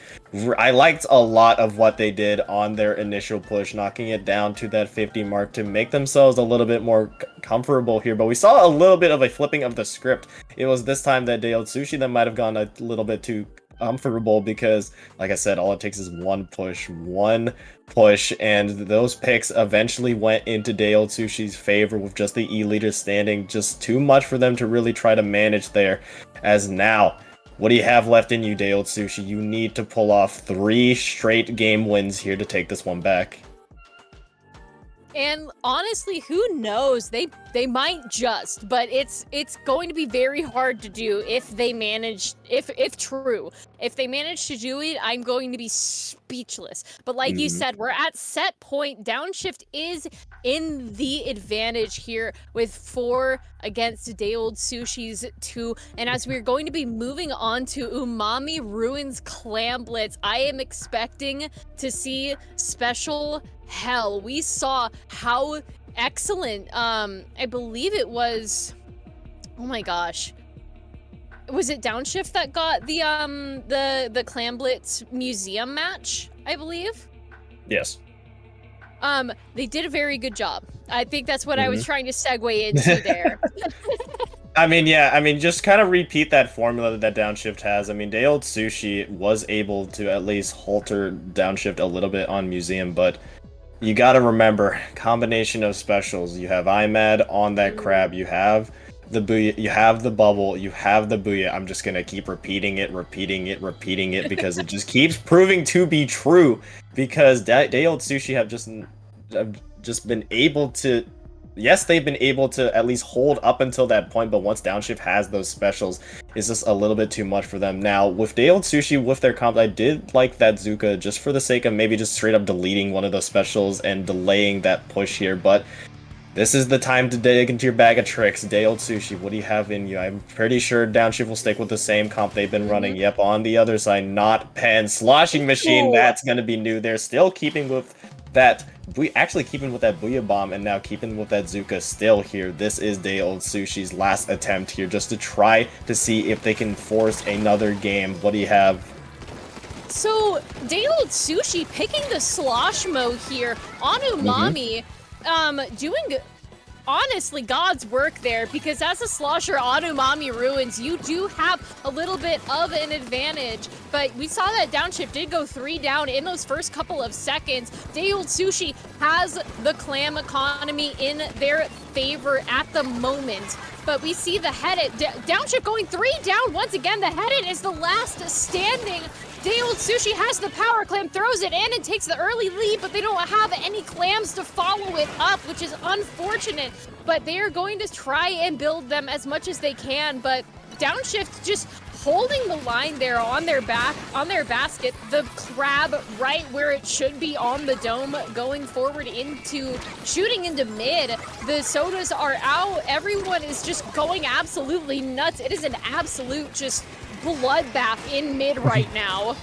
I liked a lot of what they did on their initial push, knocking it down to that 50 mark to make themselves a little bit more comfortable here. But we saw a little bit of a flipping of the script. It was this time that Day Old Sushi that might have gone a little bit too comfortable because, like I said, all it takes is one push, and those picks eventually went into Day Old Sushi's favor with just the E-Leader standing. Just too much for them to really try to manage there. As now, what do you have left in you, Day Old Sushi? You need to pull off 3 straight game wins here to take this one back. And honestly, who knows? They might just, but it's going to be very hard to do if they manage, if they manage to do it. I'm going to be speechless. But like you said, we're at set point. Downshift is in the advantage here with 4 against Day Old Sushi's 2. And as we're going to be moving on to Umami Ruins Clam Blitz, I am expecting to see special hell. We saw how excellent, I believe it was, oh my gosh, was it Downshift that got the Clam Blitz museum match, I believe? Yes. They did a very good job. I think that's what I was trying to segue into there. I mean, yeah, I mean, just kind of repeat that formula that Downshift has. I mean, Day Old Sushi was able to at least halter Downshift a little bit on museum, but you gotta remember, combination of specials. You have IMAD on that crab, you have the booyah, you have the bubble, you have the booyah. I'm just gonna keep repeating it because it just keeps proving to be true because Day Old Sushi have just been able to. Yes, they've been able to at least hold up until that point, but once Downshift has those specials, it's just a little bit too much for them. Now, with Day Old Sushi, with their comp, I did like that Zuka just for the sake of maybe just straight up deleting one of those specials and delaying that push here, but this is the time to dig into your bag of tricks. Day Old Sushi, what do you have in you? I'm pretty sure Downshift will stick with the same comp they've been running. Yep, on the other side, not Pen. Sloshing Machine, that's going to be new. They're still keeping with that, actually keeping with that Booyah Bomb, and now keeping with that Zuka still here. This is Day Old Sushi's last attempt here, just to try to see if they can force another game. What do you have? So, Day Old Sushi picking the slosh mode here on Umami. Doing honestly God's work there, because as a slosher on Umami Ruins, you do have a little bit of an advantage, but we saw that Downshift did go 3 down in those first couple of seconds. Day Old Sushi has the clam economy in their favor at the moment, but we see the head-it, Downshift going 3 down once again. The head-it is the last standing. Day Old Sushi has the power clam, throws it in and takes the early lead, but they don't have any clams to follow it up, which is unfortunate. But they are going to try and build them as much as they can, but Downshift just holding the line there on their back, on their basket, the crab right where it should be on the dome, going forward into, shooting into mid. The sodas are out, everyone is just going absolutely nuts. It is an absolute just bloodbath in mid right now.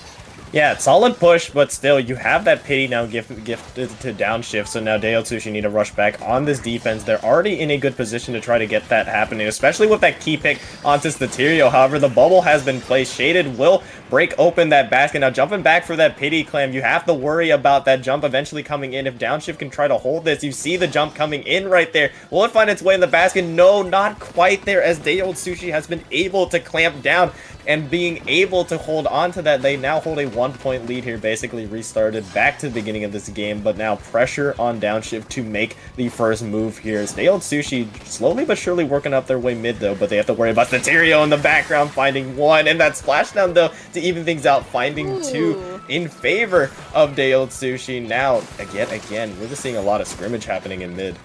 Yeah, solid push, but still, you have that pity now gifted to Downshift, so now Day Old Sushi need to rush back on this defense. They're already in a good position to try to get that happening, especially with that key pick onto Staterio. However, the bubble has been placed. Shaded will break open that basket. Now, jumping back for that pity clam, you have to worry about that jump eventually coming in. If Downshift can try to hold this, you see the jump coming in right there. Will it find its way in the basket? No, not quite there, as Day Old Sushi has been able to clamp down and being able to hold on to that. They now hold a 1-point lead here, basically restarted back to the beginning of this game, but now pressure on Downshift to make the first move here. Day Old Sushi slowly but surely working up their way mid though, but they have to worry about Staterio in the background finding 1, and that splashdown though to even things out, finding 2 in favor of Day Old Sushi. Now, again, we're just seeing a lot of scrimmage happening in mid.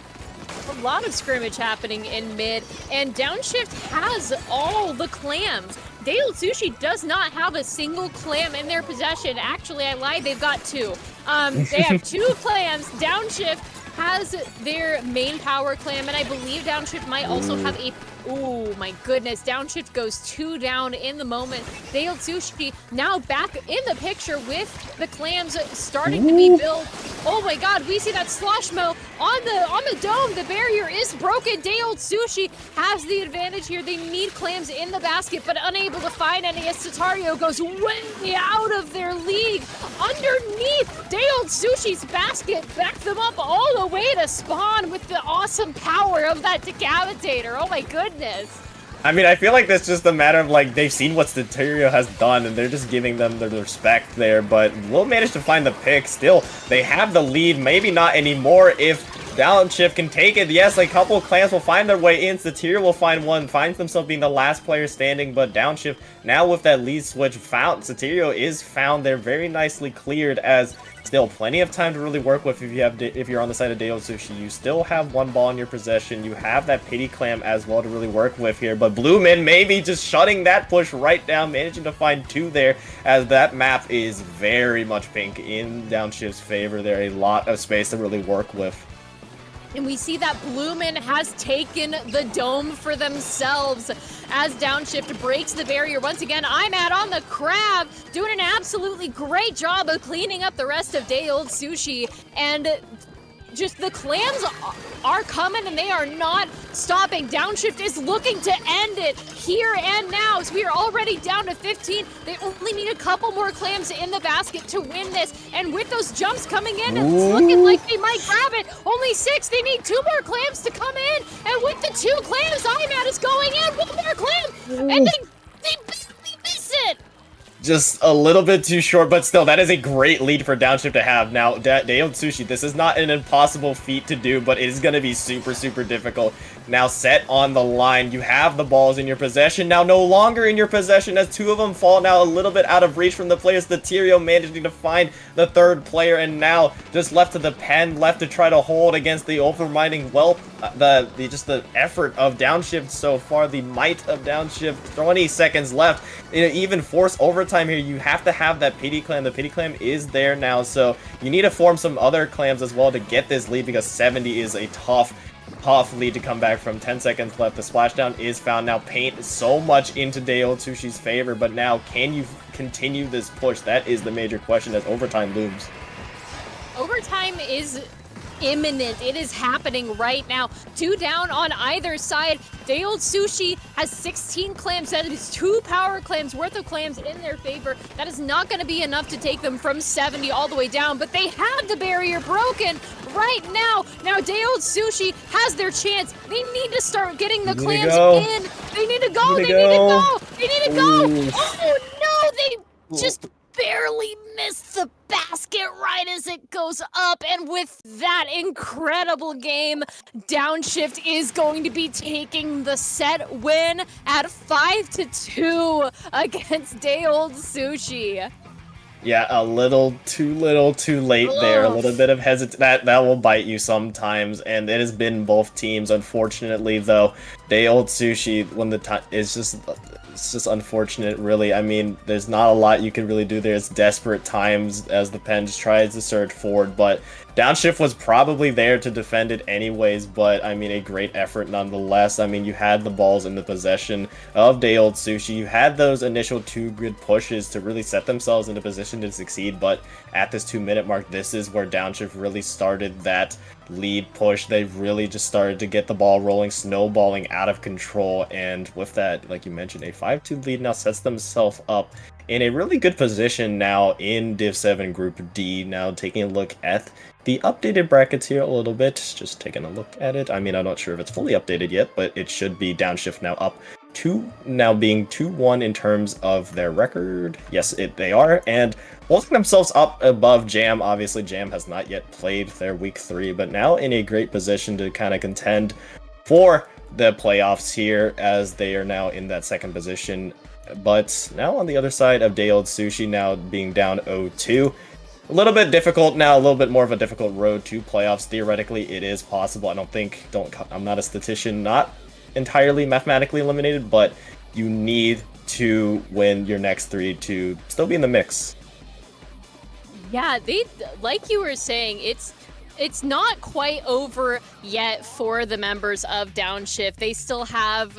A lot of scrimmage happening in mid, and Downshift has all the clams. Day Old Sushi does not have a single clam in their possession. Actually, I lied, they've got 2. They have 2 clams. Downshift has their main power clam, and I believe Downshift might also have a... Oh my goodness, Downshift goes 2 down in the moment. Day Old Sushi now back in the picture with the clams starting to be built. Oh my god, we see that sloshmo on the dome. The barrier is broken. Day Old Sushi has the advantage here. They need clams in the basket, but unable to find any as Staterio goes way out of their league. Underneath Day Old Sushi's basket, back them up all the way to spawn with the awesome power of that decapitator. Oh my goodness. I mean, I feel like that's just a matter of, like, they've seen what Staterio has done, and they're just giving them the respect there, but will manage to find the pick. Still, they have the lead, maybe not anymore if Downshift can take it. Yes, a couple of clans will find their way in. Staterio will find 1, finds themselves being the last player standing, but Downshift, now with that lead switch found, Staterio is found there, very nicely cleared, as still plenty of time to really work with if you're on the side of Day Old Sushi. You still have 1 ball in your possession. You have that pity clam as well to really work with here, but Blueman maybe just shutting that push right down, managing to find 2 there, as that map is very much pink in Downshift's favor there. A lot of space to really work with. And we see that Blumen has taken the dome for themselves as Downshift breaks the barrier. Once again, I'm on the crab, doing an absolutely great job of cleaning up the rest of Day Old Sushi. And just the clams are coming and they are not stopping. Downshift is looking to end it here and now. So we are already down to 15. They only need a couple more clams in the basket to win this. And with those jumps coming in, it's looking like they might grab it. Only 6. They need 2 more clams to come in. And with the 2 clams, IMAT is going in. 1 more clam. And they barely miss it. just a little bit too short, but still, that is a great lead for Downshift to have. Now, Dayon Sushi, this is not an impossible feat to do, but it is going to be super, super difficult. Now, set on the line. You have the balls in your possession. Now, no longer in your possession as two of them fall now a little bit out of reach from the players. The Tyrio managing to find the third player, and now just left to the pen, left to try to hold against the overmining wealth, just the effort of Downshift so far, the might of Downshift. 20 seconds left. Even force overtime here, you have to have that pity clam. The pity clam is there now, so you need to form some other clams as well to get this lead, because 70 is a tough lead to come back from. 10 seconds left. The splashdown is found. Now paint so much into Dayon Sushi's favor, but now can you continue this push? That is the major question as overtime looms. Overtime is imminent. It is happening right now. 2 down on either side. Dayon Sushi has 16 clams. That is 2 power clams worth of clams in their favor. That is not going to be enough to take them from 70 all the way down, but they have the barrier broken right now. Now Dayon Sushi has their chance. They need to start getting the clams in. They need to go. They need to go. They need to go. Oh no, they just barely missed the basket right as it goes up, and with that incredible game, Downshift is going to be taking the set win at 5-2 against Dayon Sushi. Yeah, a little too late there. A little bit of that will bite you sometimes, and it has been both teams. Unfortunately, though, Dayon Sushi, when the time is it's just unfortunate, really. I mean, there's not a lot you can really do there. It's desperate times as the pen just tries to surge forward, but Downshift was probably there to defend it anyways, but I mean, a great effort nonetheless. I mean, you had the balls in the possession of Dayon Sushi. You had those initial 2 good pushes to really set themselves into position to succeed, but at this 2-minute mark, this is where Downshift really started that lead push. They really just started to get the ball rolling, snowballing out of control, and with that, like you mentioned, a 5-2 lead now sets themselves up in a really good position now in Div 7 Group D. Now taking a look at the updated brackets here a little bit, just taking a look at it. I mean, I'm not sure if it's fully updated yet, but it should be. Downshift now up now being 2-1 in terms of their record. Yes, they are, and holding themselves up above Jam. Obviously, Jam has not yet played their week 3, but now in a great position to kind of contend for the playoffs here, as they are now in that second position. But now on the other side of Dayon Sushi, now being down 0-2. A little bit difficult now, a little bit more of a difficult road to playoffs. Theoretically, it is possible. I'm not a statistician, not entirely mathematically eliminated, but you need to win your next 3 to still be in the mix. Yeah, like you were saying, it's not quite over yet for the members of Downshift. They still have,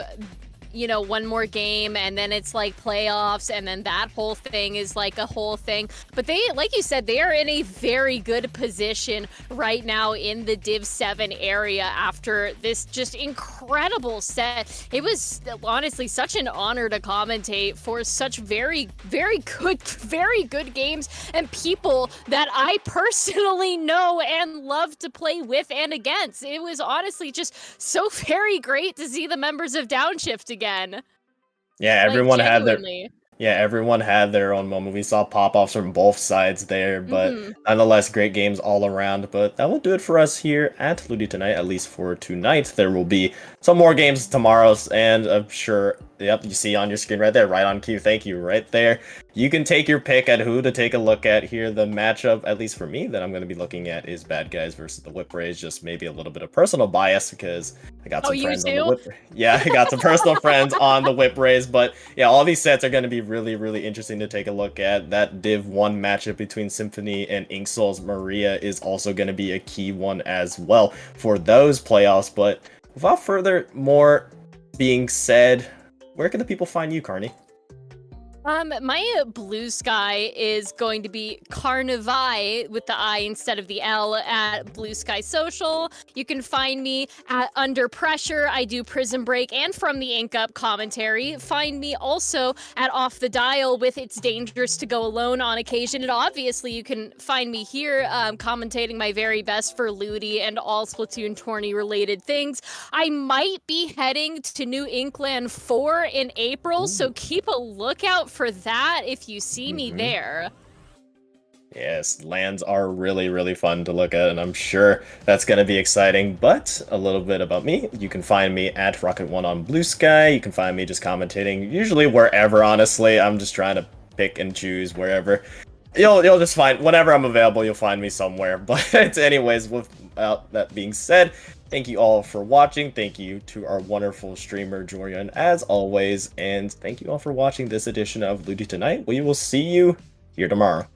you know, 1 more game, and then it's like playoffs, and then that whole thing is like a whole thing. But they, like you said, they are in a very good position right now in the Div 7 area after this just incredible set. It was honestly such an honor to commentate for such very good games and people that I personally know and love to play with and against. It was honestly just so very great to see the members of Downshift again. Yeah, everyone had their own moment. We saw pop-offs from both sides there, but nonetheless, great games all around. But that will do it for us here at LUTI tonight, at least for tonight. There will be some more games tomorrow, and I'm sure, yep, you see on your screen right there, right on cue, thank you, right there. You can take your pick at who to take a look at here. The matchup, at least for me, that I'm going to be looking at is Bad Guys versus the Whip Rays. Just maybe a little bit of personal bias because I got some friends on the Whip. Yeah, I got some personal friends on the Whip Rays, but yeah, all these sets are going to be really interesting to take a look at. That Div 1 matchup between Symphony and Ink Souls Maria is also going to be a key one as well for those playoffs. But without further more being said, where can the people find you, Carney? My blue sky is going to be Carnivai with the I instead of the L at Blue Sky Social. You can find me at Under Pressure. I do Prison Break and From the Ink Up commentary. Find me also at Off the Dial with It's Dangerous to Go Alone on occasion. And obviously you can find me here commentating my very best for LUTI and all Splatoon tourney related things. I might be heading to New Inkland 4 in April, so keep a lookout for that if you see me Mhm. there. Yes, lands are really, really fun to look at, and I'm sure that's going to be exciting. But a little bit about me. You can find me at Rocket1 on Blue Sky. You can find me just commentating, usually wherever, honestly. I'm just trying to pick and choose wherever. You'll just find, whenever I'm available, you'll find me somewhere. But anyways, without that being said, thank you all for watching. Thank you to our wonderful streamer, Jorian, as always. And thank you all for watching this edition of LUTI Tonight. We will see you here tomorrow.